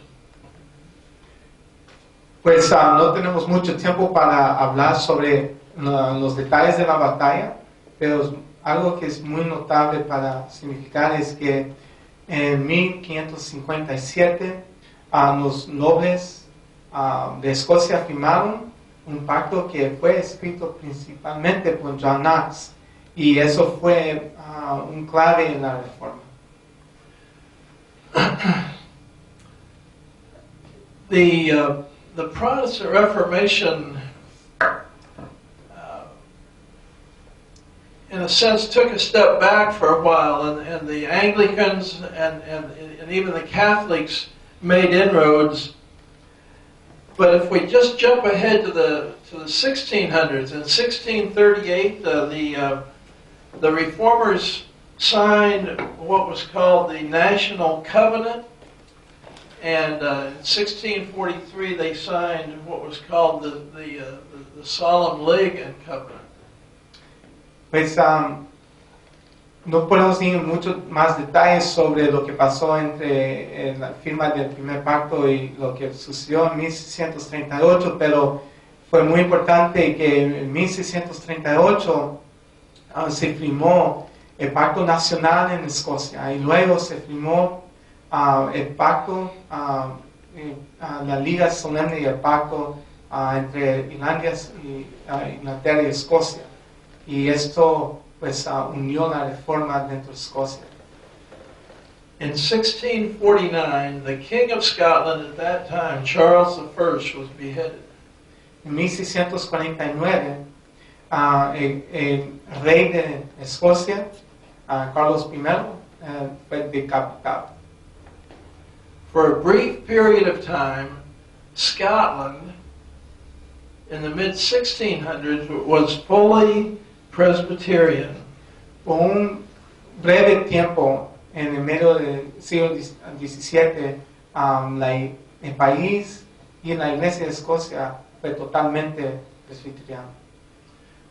Pues no tenemos mucho tiempo para hablar sobre los detalles de la batalla, pero algo que es muy notable para significar es que en 1557 los nobles de Escocia firmaron un pacto que fue escrito principalmente por John Knox, y eso fue un clave en la reforma. The Protestant Reformation, in a sense, took a step back for a while, and the Anglicans and even the Catholics made inroads. But if we just jump ahead to the 1600s, in 1638, the Reformers signed what was called the National Covenant, and in 1643 they signed what was called the Solemn League and Covenant. Pues no podemos ir en muchos más detalles sobre lo que pasó entre la firma del primer pacto y lo que sucedió en 1638, pero fue muy importante que en 1638 se firmó el Pacto Nacional en Escocia, y luego se firmó el pacto, la Liga Solemne y el pacto entre Inglaterra y Escocia, y esto pues unió la reforma dentro de Escocia. In 1649, the King of Scotland at that time, Charles I, was beheaded. En 1649, el rey de Escocia, Carlos I, fue decapitado. For a brief period of time, Scotland, in the mid-1600s, was fully Presbyterian. Por un breve tiempo, en el medio del siglo XVII, el país y la iglesia de Escocia fue totalmente presbiteriano.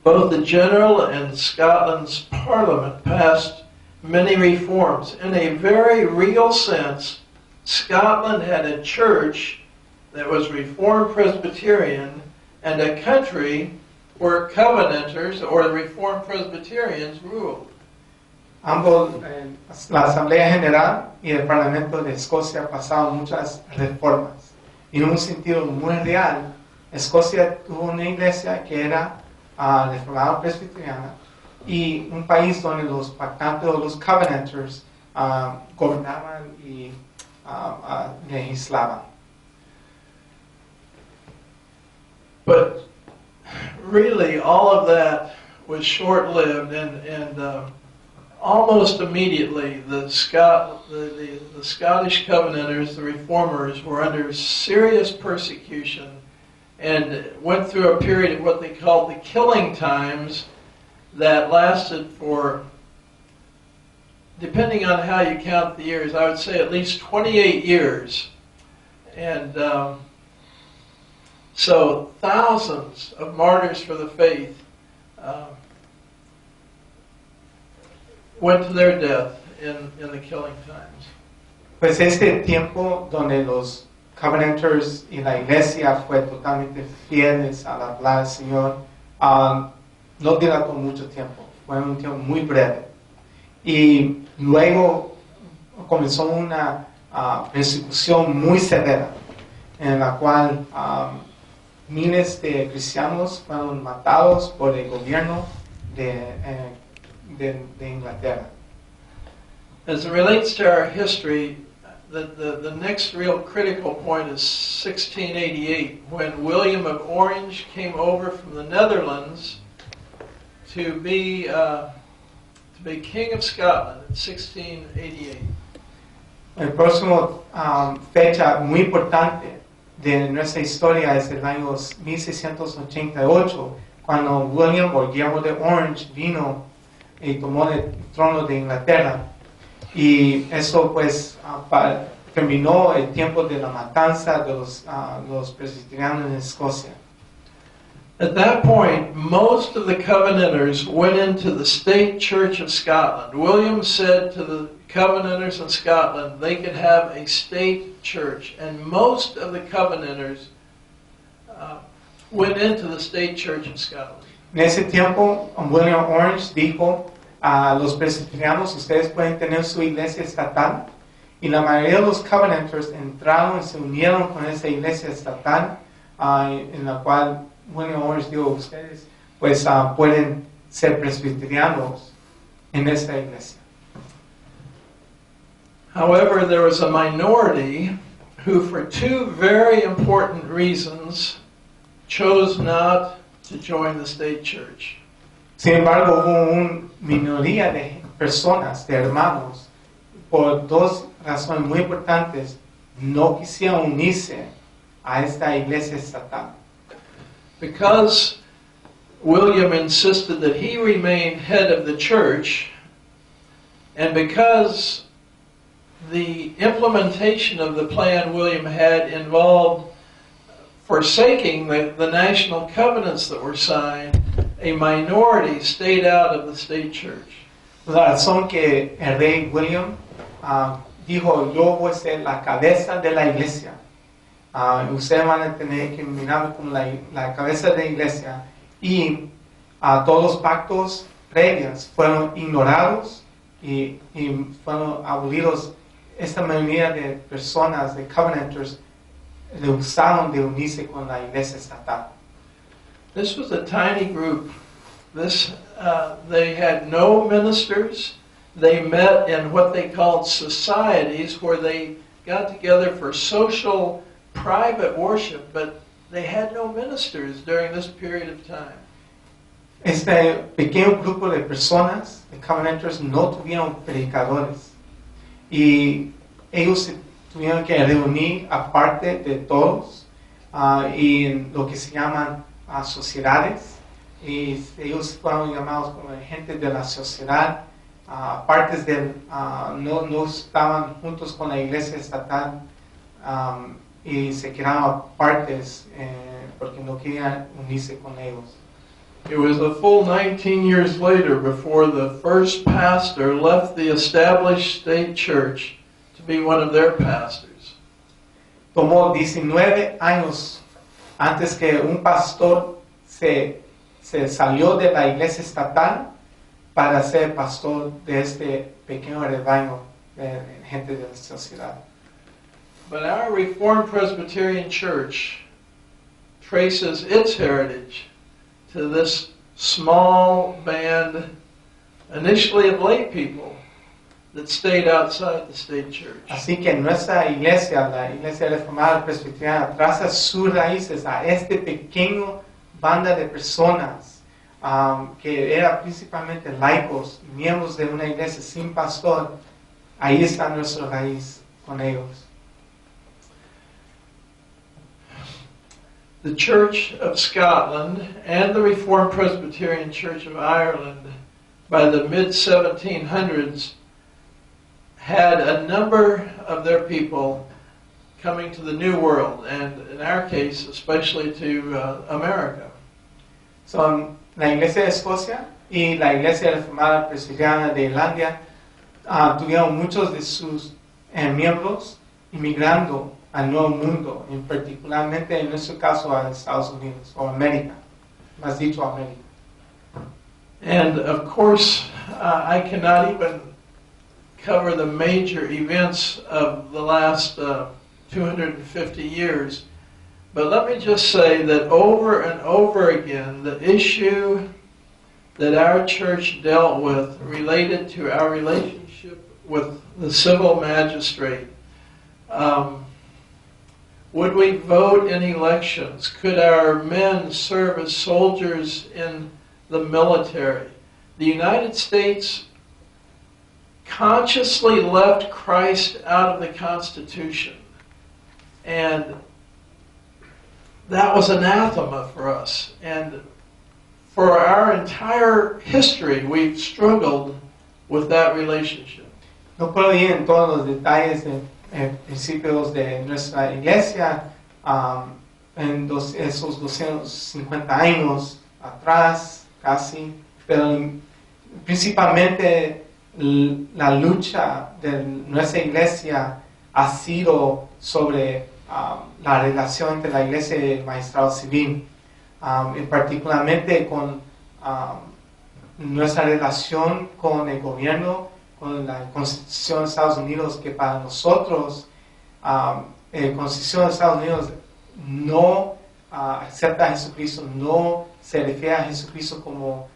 Both the General and Scotland's Parliament passed many reforms. In a very real sense, Scotland had a church that was Reformed Presbyterian and a country where Covenanters or Reformed Presbyterians ruled. Ambos, la Asamblea General y el Parlamento de Escocia pasaron muchas reformas. Y en un sentido muy real, Escocia tuvo una iglesia que era reformada presbiteriana y un país donde los pactantes o los Covenanters gobernaban y legislaban. But really, all of that was short-lived, and almost immediately, the Scottish Covenanters, the Reformers, were under serious persecution and went through a period of what they called the killing times that lasted for, depending on how you count the years, I would say at least 28 years. And so thousands of martyrs for the faith went to their death in the killing times. Pues este tiempo donde los Covenanters y la iglesia fue totalmente fieles a la palabra del Señor, no dilató mucho tiempo, fue un tiempo muy breve. Y luego comenzó una persecución muy severa, en la cual miles de cristianos fueron matados por el gobierno de Inglaterra. As it relates to our history, the next real critical point is 1688, when William of Orange came over from the Netherlands to be King of Scotland in 1688. El próximo fecha muy importante de nuestra historia es el año 1688, cuando William o Guillermo de Orange vino y tomó el trono de Inglaterra. Y eso pues terminó el tiempo de la matanza de los presbiterianos en Escocia. At that point, most of the Covenanters went into the state church of Scotland. William said to the Covenanters in Scotland they could have a state church, and most of the Covenanters went into the state church of Scotland. En ese tiempo, William Orange dijo a los presbiterianos: ustedes pueden tener su iglesia estatal, y la mayoría de los Covenanters entraron y se unieron con esa iglesia estatal, en la cual William Orange dijo: ustedes pues pueden ser presbiterianos en esta iglesia. However, there was a minority who, for two very important reasons, chose not to join the state church. Sin embargo, hubo una minoría de personas, de hermanos, por dos razones muy importantes, no quisieron unirse a esta iglesia estatal. Because William insisted that he remain head of the church, and because the implementation of the plan William had involved forsaking the national covenants that were signed, a minority stayed out of the state church. La razón que el rey William dijo: yo voy a ser la cabeza de la iglesia, ustedes van a tener que mirarme como la cabeza de la iglesia, y todos los pactos previos fueron ignorados y fueron abolidos. Esta mayoría de personas, de Covenanters, rehusaron de unirse con la iglesia estatal. This was a tiny group. They had no ministers. They met in what they called societies, where they got together for social, private worship, but they had no ministers during this period of time. Este pequeño grupo de personas, de Covenanters, no tuvieron predicadores, y ellos se tuvieron que reunir aparte de todos, y en lo que se llaman sociedades, y ellos fueron llamados como gente de la sociedad, partes no estaban juntos con la iglesia estatal, y se quedaron apartes porque no querían unirse con ellos. It was a full 19 years later before the first pastor left the established state church to be one of their pastors. Tomó 19 años antes que un pastor se salió de la iglesia estatal para ser pastor de este pequeño rebaño de gente de la sociedad. But our Reformed Presbyterian Church traces its heritage to this small band, initially of lay people, that stayed outside the state church. Así que nuestra iglesia, la Iglesia Reformada Presbiteriana, traza sus raíces a este pequeño banda de personas que eran principalmente laicos, miembros de una iglesia sin pastor. Ahí está nuestra raíz con ellos. The Church of Scotland and the Reformed Presbyterian Church of Ireland, by the mid-1700s, had a number of their people coming to the New World, and in our case, especially to America. Son la Iglesia de Escocia y la Iglesia Reformada Presbiteriana de Irlanda tuvieron muchos de sus miembros inmigrando al Nuevo Mundo, y particularmente en nuestro caso a Estados Unidos, o América, más dicho América. And of course, I cannot even cover the major events of the last 250 years, but let me just say that over and over again, the issue that our church dealt with related to our relationship with the civil magistrate Would we vote in elections? Could our men serve as soldiers in the military? The United States consciously left Christ out of the Constitution, and that was anathema for us. And for our entire history, we've struggled with that relationship. No puedo ir en todos los detalles de principios de nuestra iglesia en esos 250 años atrás, casi, pero principalmente la lucha de nuestra iglesia ha sido sobre la relación entre la iglesia y el magistrado civil, y particularmente con nuestra relación con el gobierno, con la Constitución de Estados Unidos, que para nosotros la Constitución de Estados Unidos no acepta a Jesucristo, no se refiere a Jesucristo como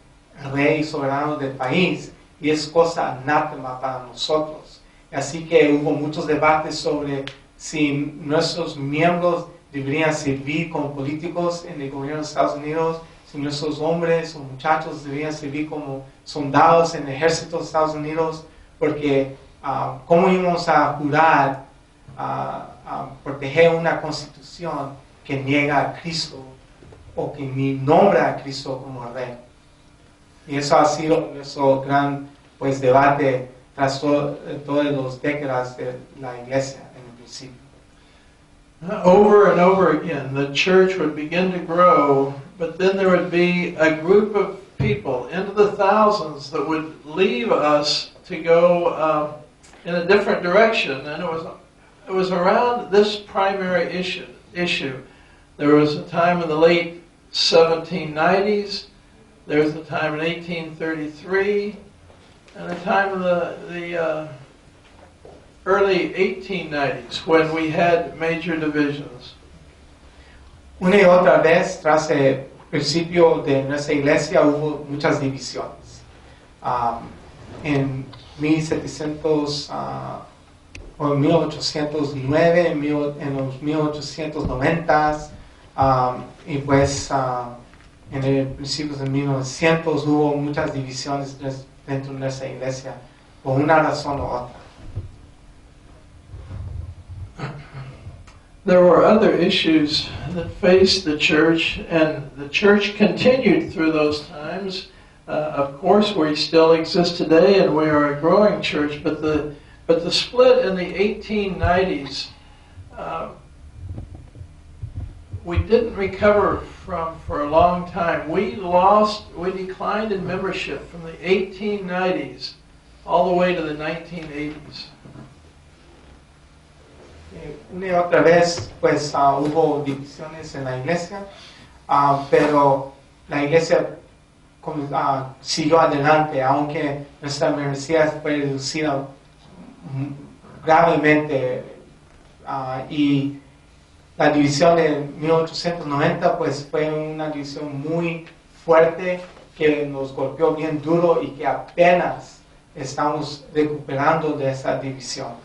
rey soberano del país, y es cosa anátema para nosotros. Así que hubo muchos debates sobre si nuestros miembros deberían servir como políticos en el gobierno de Estados Unidos, si nuestros hombres o muchachos deberían servir como soldados en el ejército de Estados Unidos, porque ¿cómo íbamos a jurar a proteger una constitución que niega a Cristo o que ni nombra a Cristo como rey? Y eso ha sido nuestro gran debate tras todas las décadas de la iglesia en el principio. Over and over again, the church would begin to grow, but then there would be a group of people into the thousands that would leave us to go in a different direction, and it was around this primary issue. There was a time in the late 1790s, there was a time in 1833, and a time in the early 1890s when we had major divisions. Una y otra vez, tras el principio de nuestra iglesia, hubo muchas divisiones. En 1700 o en 1809, en los 1890, y en el principio de 1900 hubo muchas divisiones dentro de nuestra iglesia, por una razón u otra. There were other issues that faced the church, and the church continued through those times. Of course, we still exist today, and we are a growing church. But the split in the 1890s, we didn't recover from for a long time. We declined in membership from the 1890s all the way to the 1980s. Una y otra vez, hubo divisiones en la iglesia, pero la iglesia siguió adelante, aunque nuestra membresía fue reducida gravemente, y la división de 1890 fue una división muy fuerte que nos golpeó bien duro y que apenas estamos recuperando de esa división.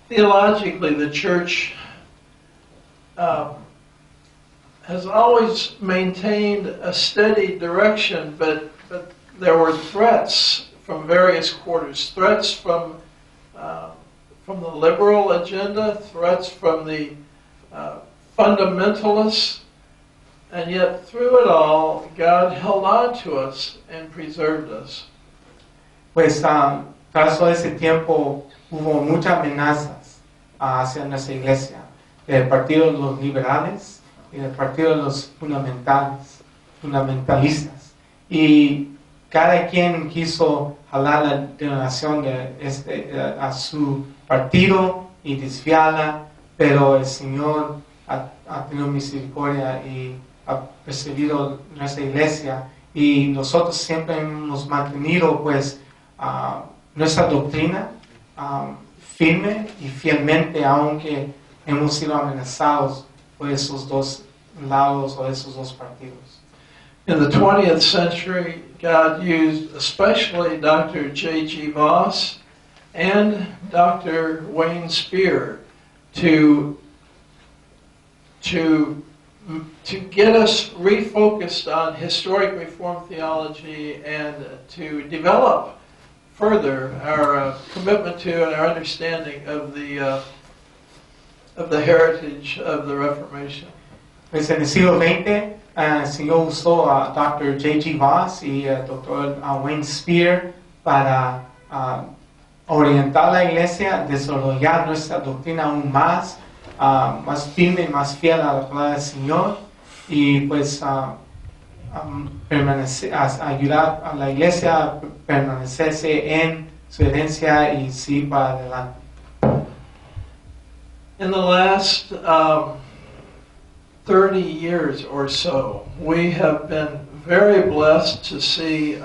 Theologically, the church has always maintained a steady direction, but there were threats from various quarters. Threats from the liberal agenda, threats from the fundamentalists, and yet through it all, God held on to us and preserved us. Tras todo ese tiempo hubo muchas amenazas hacia nuestra iglesia, del partido de los liberales y del partido de los fundamentalistas. Y cada quien quiso jalar la denominación a su partido y desviarla, pero el Señor ha tenido misericordia y ha perseguido nuestra iglesia, y nosotros siempre hemos mantenido nuestra doctrina firme y fielmente, aunque hemos sido amenazados por esos dos lados o esos dos partidos. In the 20th century, God used especially Dr. J.G. Voss and Dr. Wayne Spear to get us refocused on historic Reformed theology and to develop further our commitment to and our understanding of the heritage of the Reformation. Pues en el siglo XX, el Señor usó a Dr. J.G. Voss y a Dr. Wayne Spear para orientar la iglesia, desarrollar nuestra doctrina aún más, más firme, más fiel a la palabra del Señor y pues ayudar a la iglesia a permanecerse en su herencia y seguir para adelante. In the last 30 years or so, we have been very blessed to see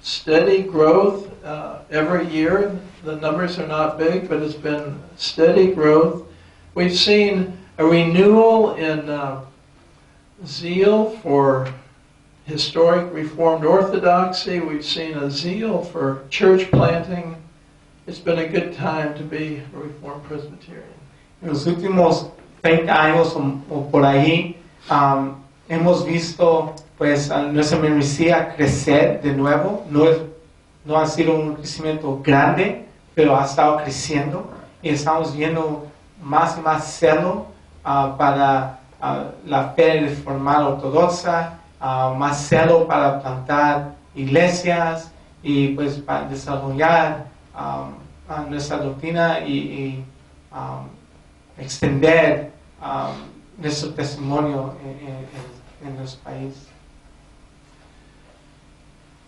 steady growth every year. The numbers are not big, but it's been steady growth. We've seen a renewal in zeal for historic Reformed Orthodoxy. We've seen a zeal for church planting. It's been a good time to be a Reformed Presbyterian. En los últimos 30 años o por ahí hemos visto pues nuestra membresía crecer de nuevo. No ha sido un crecimiento grande, pero ha estado creciendo y estamos viendo más y más celo para la fe reformada ortodoxa, más celo para plantar iglesias y pues para desarrollar nuestra doctrina y extender nuestro testimonio en nuestro país.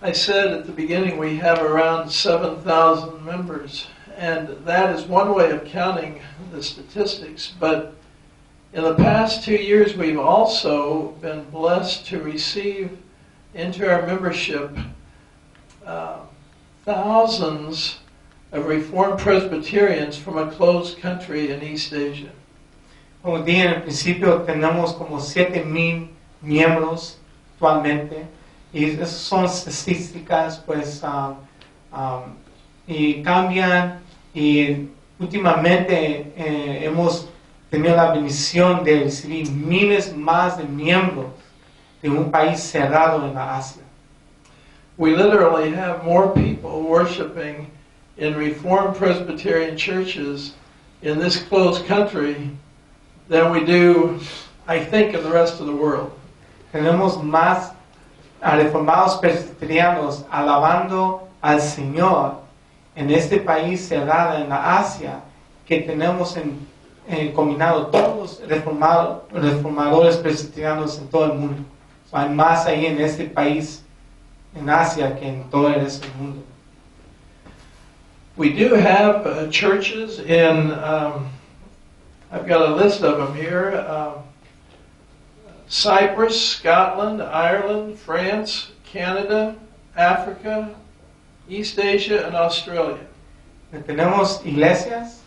I said at the beginning we have around 7,000 members, and that is one way of counting the statistics, but in the past 2 years we've also been blessed to receive into our membership thousands of Reformed Presbyterians from a closed country in East Asia. Como dije en el principio, tenemos como 7,000 miembros actualmente y esas son estadísticas pues y cambian y últimamente hemos tenido la bendición de recibir miles más de miembros de un país cerrado en la Asia. We literally have more people worshiping in Reformed Presbyterian churches in this closed country than we do, I think, in the rest of the world. Tenemos más reformados presbiterianos alabando al Señor en este país cerrado en la Asia que tenemos combinado todos los reformadores presbiterianos en todo el mundo. Hay más ahí en este país en Asia que en todo el resto del mundo. We do have churches in, I've got a list of them here, Cyprus, Scotland, Ireland, France, Canada, Africa, East Asia, and Australia. Tenemos iglesias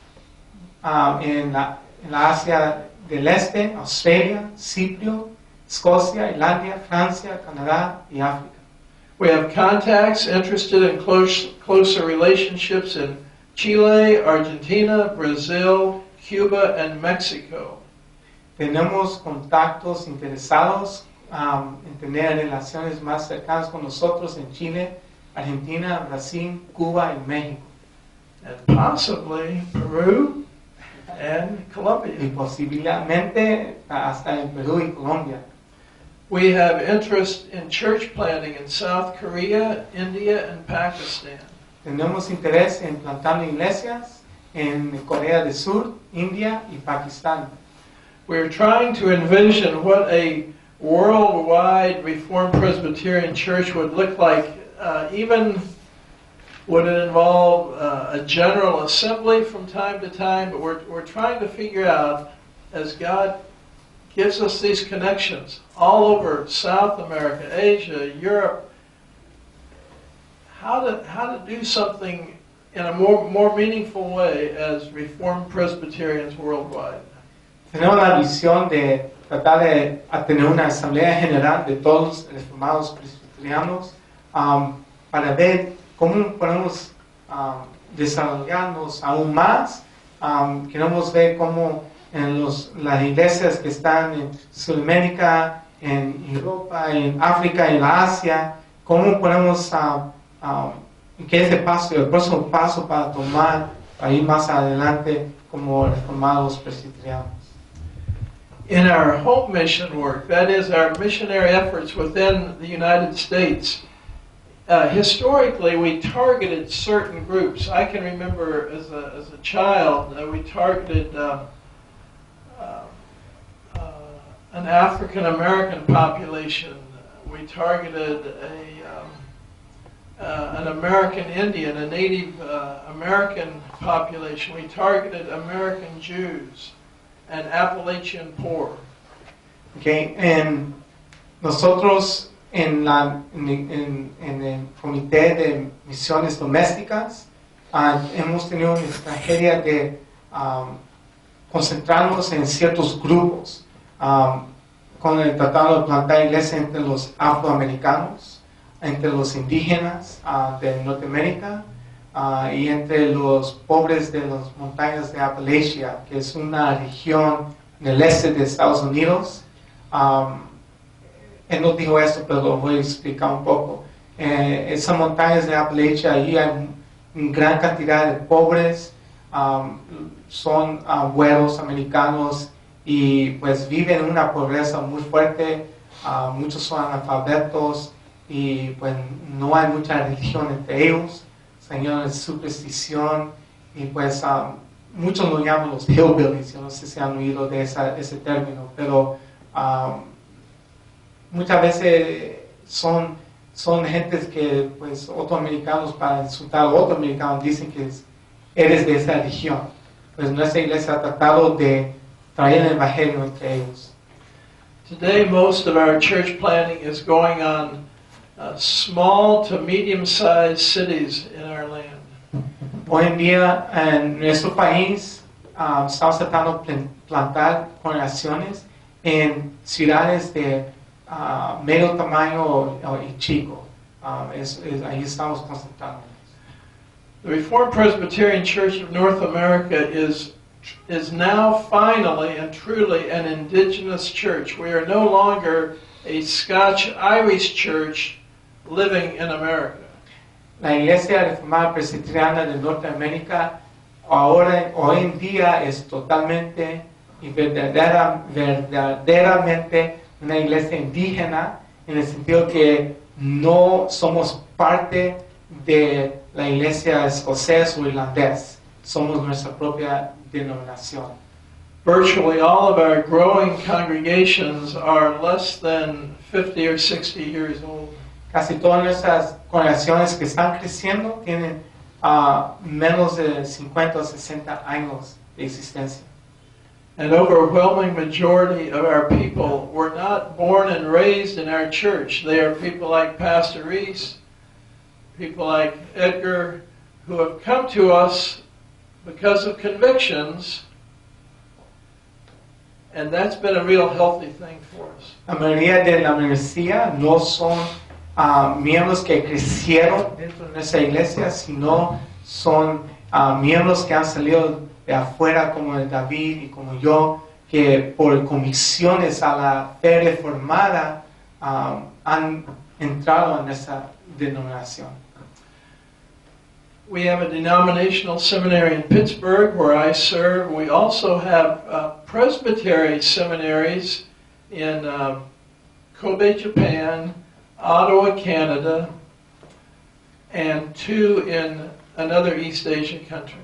en la Asia del Este, Australia, Cipro, Escocia, Irlanda, Francia, Canadá y África. We have contacts interested in closer relationships in Chile, Argentina, Brazil, Cuba, and Mexico. Tenemos contactos interesados en tener relaciones más cercanas con nosotros en Chile, Argentina, Brasil, Cuba y México. And possibly Peru and Colombia. Y posiblemente hasta en Perú y Colombia. We have interest in church planting in South Korea, India, and Pakistan. Tenemos interés en plantar iglesias en Corea del Sur, India y Pakistán. We're trying to envision what a worldwide Reformed Presbyterian church would look like. Even would it involve a general assembly from time to time, but we're trying to figure out, as God gives us these connections all over South America, Asia, Europe, how to do something in a more meaningful way as Reformed Presbyterians worldwide. Tenemos la visión de tratar de tener una asamblea general de todos los reformados presbiterianos para ver cómo podemos desarrollarnos aún más. Queremos ver cómo en las iglesias que están en Sudamérica, en Europa, en África, en la Asia, cómo podemos, que es el próximo paso para tomar, para ir más adelante como reformados presbiterianos. In our home mission work, that is our missionary efforts within the United States, historically we targeted certain groups. I can remember as a child we targeted an African American population. We targeted an American Indian, a Native American population. We targeted American Jews and Appalachian poor. Okay, nosotros en el Comité de Misiones Domésticas hemos tenido una estrategia de concentrarnos en ciertos grupos, con el tratado de plantar iglesia entre los afroamericanos, entre los indígenas de Norteamérica y entre los pobres de las montañas de Appalachia, que es una región en el este de Estados Unidos. Él no dijo esto, pero lo voy a explicar un poco. Esas montañas de Appalachia, ahí hay una gran cantidad de pobres, son güeros americanos y pues viven en una pobreza muy fuerte. Muchos son analfabetos y pues no hay mucha religión entre ellos. Señor, es superstición y pues muchos lo llaman los hillbillies. Yo no sé si han oído de ese término, pero muchas veces son gentes que pues otros americanos, para insultar a otros americanos, dicen que eres de esa religión. Pues nuestra iglesia ha tratado de traer el evangelio entre ellos. Today most of our church planting is going on small to medium-sized cities in our land. Hoy en día en nuestro país estamos tratando de plantar congregaciones en ciudades de medio tamaño y chico. Ahí estamos concentrándonos. The Reformed Presbyterian Church of North America is now finally and truly an indigenous church. We are no longer a Scotch-Irish church living in America. La Iglesia Reformada Presbiteriana de Norteamérica hoy en día es totalmente y verdaderamente una iglesia indígena, en el sentido que no somos parte de la iglesia escocesa o irlandesa, somos nuestra propia denominación. Virtually all of our growing congregations are less than 50 or 60 years old. Casi todas nuestras congregaciones que están creciendo tienen menos de 50 o 60 años de existencia. An overwhelming majority of our people were not born and raised in our church. They are people like Pastor Reese, people like Edgar, who have come to us because of convictions, and that's been a real healthy thing for us. La mayoría de la membresía no son miembros que crecieron dentro de nuestra iglesia, sino son miembros que han salido de afuera, como David y como yo, que por convicciones a la fe reformada han entrado en esa denominación. We have a denominational seminary in Pittsburgh where I serve. We also have presbytery seminaries in Kobe, Japan, Ottawa, Canada, and 2 in another East Asian country.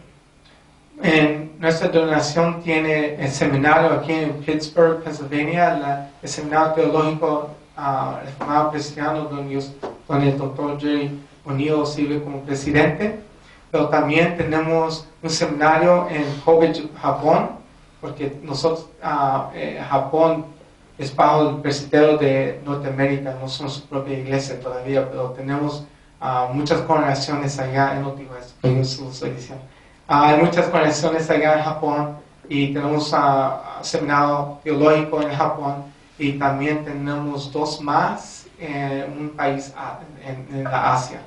En nuestra denominación tiene el seminario aquí en Pittsburgh, Pennsylvania, el seminario teológico reformado presbiteriano donde el doctor Jerry O'Neill sirve como presidente, pero también tenemos un seminario en Kobe, Japón, porque nosotros, Japón es bajo el presbiterio de Norteamérica, no son su propia iglesia todavía, pero tenemos muchas congregaciones allá, no digo eso, pero yo se lo estoy diciendo. Hay muchas congregaciones allá en Japón y tenemos seminario teológico en Japón y también tenemos 2 más en un país en la Asia.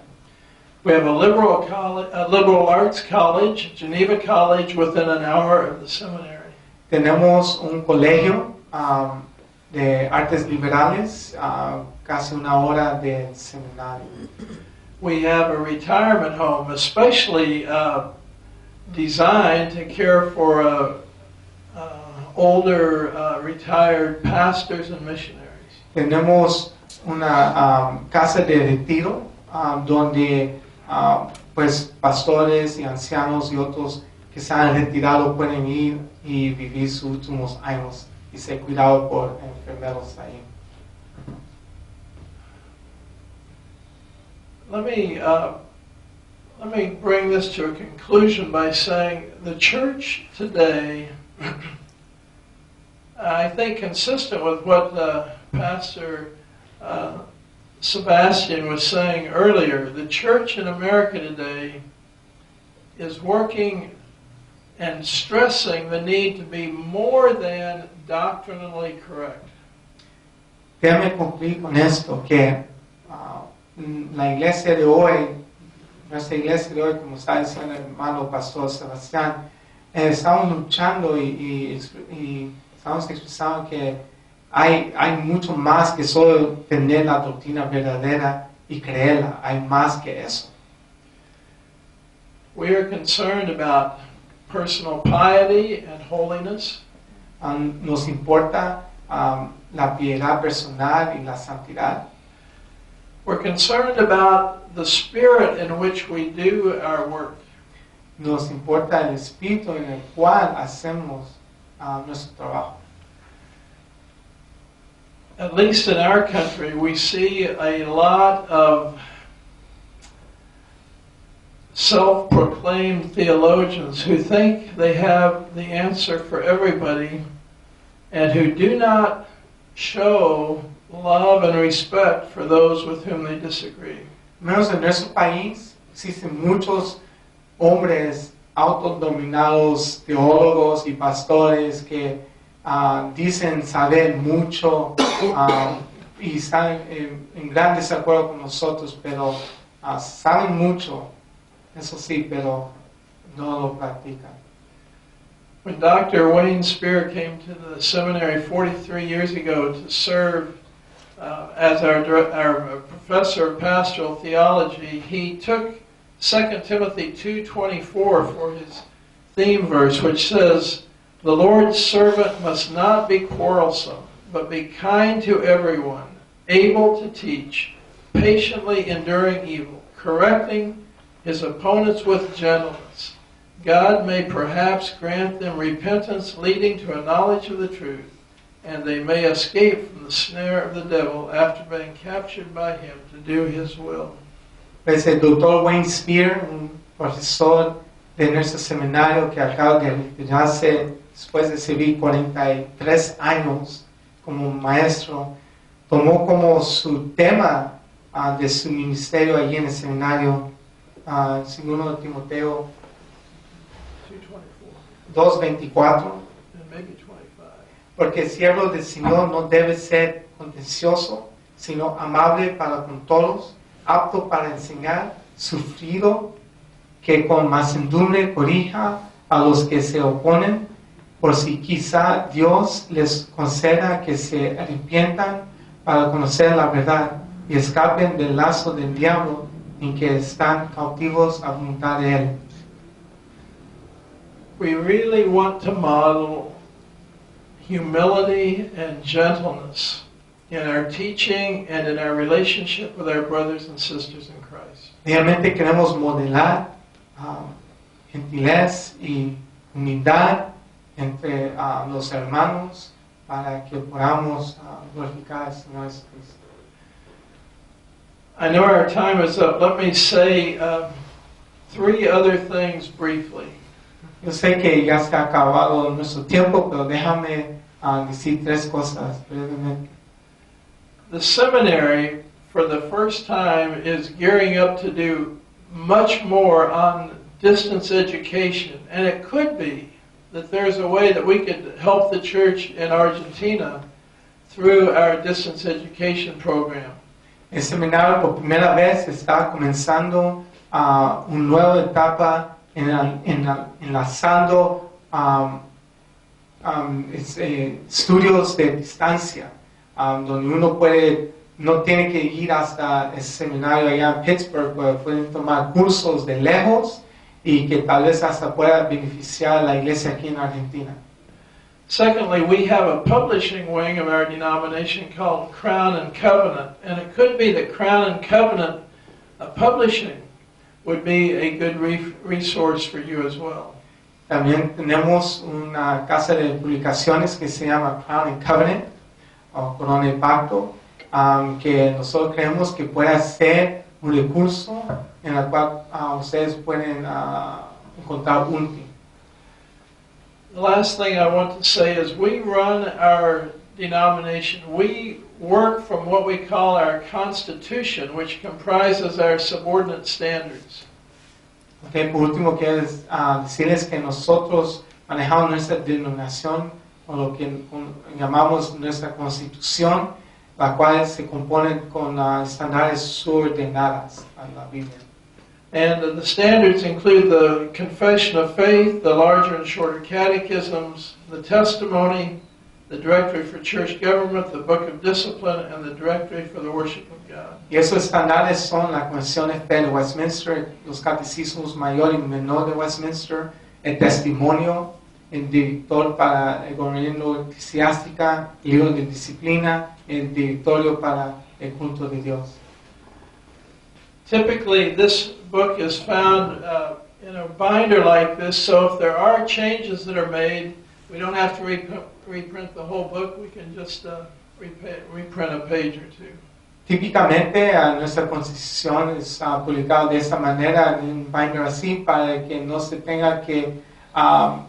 We have a liberal arts college, Geneva College, within an hour of the seminary. Tenemos un colegio de artes liberales, casi una hora del seminario. We have a retirement home, especially designed to care for older retired pastors and missionaries. Tenemos una casa de retiro donde pues pastores y ancianos y otros que se han retirado pueden ir y vivir sus últimos años y ser cuidados por enfermeros ahí. Let me bring this to a conclusion by saying the church today, I think consistent with what Pastor Sebastian was saying earlier, the church in America today is working and stressing the need to be more than doctrinally correct. Déjame concluir con esto, que la iglesia de hoy, nuestra iglesia de hoy, como está diciendo el hermano Pastor Sebastián, estamos luchando y estamos expresando que hay mucho más que solo tener la doctrina verdadera y creerla, hay más que eso. We are concerned about personal piety and holiness. Nos importa la piedad personal y la santidad. We're concerned about the spirit in which we do our work. Nos importa el espíritu en el cual hacemos nuestro trabajo. At least in our country, we see a lot of self-proclaimed theologians who think they have the answer for everybody and who do not show love and respect for those with whom they disagree. Menos en nuestro país existen muchos hombres autodominados, teólogos y pastores que dicen saber mucho y están en gran desacuerdo con nosotros, pero saben mucho, eso sí, pero no lo practican. When Dr. Wayne Spear came to the seminary 43 years ago to serve as our professor of pastoral theology, he took 2 Timothy 2:24 for his theme verse, which says, "The Lord's servant must not be quarrelsome, but be kind to everyone, able to teach, patiently enduring evil, correcting his opponents with gentleness. God may perhaps grant them repentance leading to a knowledge of the truth, and they may escape from the snare of the devil after being captured by him to do his will." Pues el Dr. Wayne Spear, un profesor de nuestro seminario que acaba de retirarse después de servir 43 años como maestro, tomó como su tema de su ministerio allí en el seminario, segundo Timoteo 2:24, and maybe 25. porque el siervo del Señor no debe ser contencioso, sino amable para con todos, apto para enseñar, sufrido, que con mansedumbre corrija a los que se oponen, por si quizá Dios les conceda que se arrepientan para conocer la verdad y escapen del lazo del diablo en que están cautivos a voluntad de él. We really want to model humility and gentleness in our teaching and in our relationship with our brothers and sisters in Christ. Realmente queremos modelar gentilez y humildad entre los hermanos para que podamos glorificar al Señor Jesucristo. I know our time is up. Let me say 3 other things briefly. Yo sé que ya se ha acabado nuestro tiempo, pero déjame decir 3 cosas brevemente. The seminary, for the first time, is gearing up to do much more on distance education. And it could be that there's a way that we could help the church in Argentina through our distance education program. El seminario por primera vez está comenzando una nueva etapa enlazando estudios de distancia, donde uno no tiene que ir hasta el seminario allá en Pittsburgh, pero pueden tomar cursos de lejos y que tal vez hasta pueda beneficiar a la iglesia aquí en Argentina. Secondly, we have a publishing wing of our denomination called Crown and Covenant, and it could be that Crown and Covenant publishing would be a good resource for you as well. También tenemos una casa de publicaciones que se llama Crown and Covenant, o Corona y Pacto, que nosotros creemos que puede ser un recurso en el cual ustedes pueden encontrar útil. The last thing I want to say is we run our denomination, we work from what we call our constitution, which comprises our subordinate standards. Okay, por último, quiero decirles que nosotros manejamos nuestra denominación con lo que llamamos nuestra constitución, la cual se compone con estándares subordinadas a la Biblia. And the standards include the Confession of Faith, the larger and shorter catechisms, the testimony, the Directory for Church Government, the Book of Discipline, and the Directory for the Worship of God. Y esos estándares son la Confesión de Fe de Westminster, los catecismos mayor y menor de Westminster, el testimonio, el director para el gobierno eclesiástica, el libro de disciplina, el directorio para el culto de Dios. Typically, this book is found in a binder like this, so if there are changes that are made, we don't have to reprint the whole book, we can just reprint a page or two. Típicamente nuestra constitución es publicada de esta manera en un binder así para que no se tenga que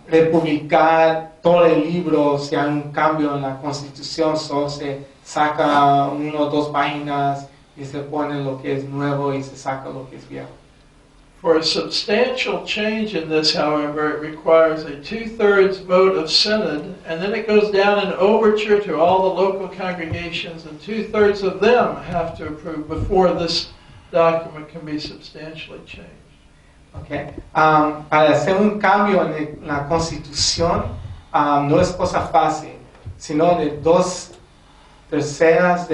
republicar todo el libro si hay un cambio en la constitución, solo se saca 1 o 2 páginas y se pone lo que es nuevo y se saca lo que es viejo. For a substantial change in this, however, it requires a 2/3 vote of synod, and then it goes down in overture to all the local congregations, and 2/3 of them have to approve before this document can be substantially changed. Okay. Para hacer un cambio en la constitución no es cosa fácil, sino de 2/3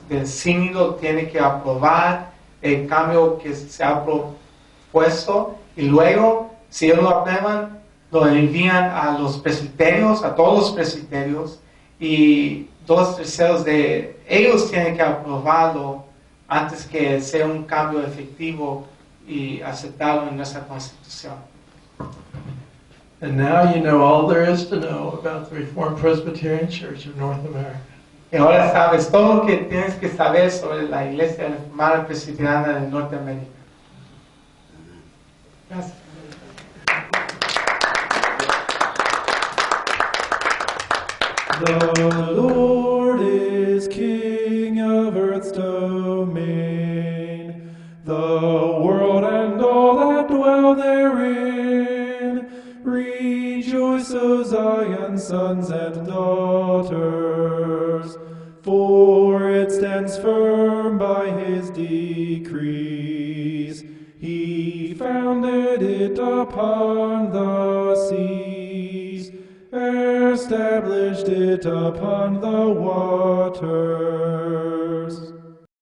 del sínodo tiene que aprobar el cambio que se ha propuesto y luego, si ellos lo aprueban, lo envían a los presbiterios, a todos los presbiterios, y 2/3 de ellos tienen que aprobarlo antes que sea un cambio efectivo y aceptarlo en nuestra Constitución. And now you know all there is to know about the Reformed Presbyterian Church of North America. Y ahora sabes todo lo que tienes que saber sobre la Iglesia Reformada Presbiteriana de Norteamérica. Gracias. The Lord is King of earth's domain, the world and all that dwell therein. Rejoice, O Zion, sons and daughters, for it stands firm by his decrees. He founded it upon the seas, established it upon the waters.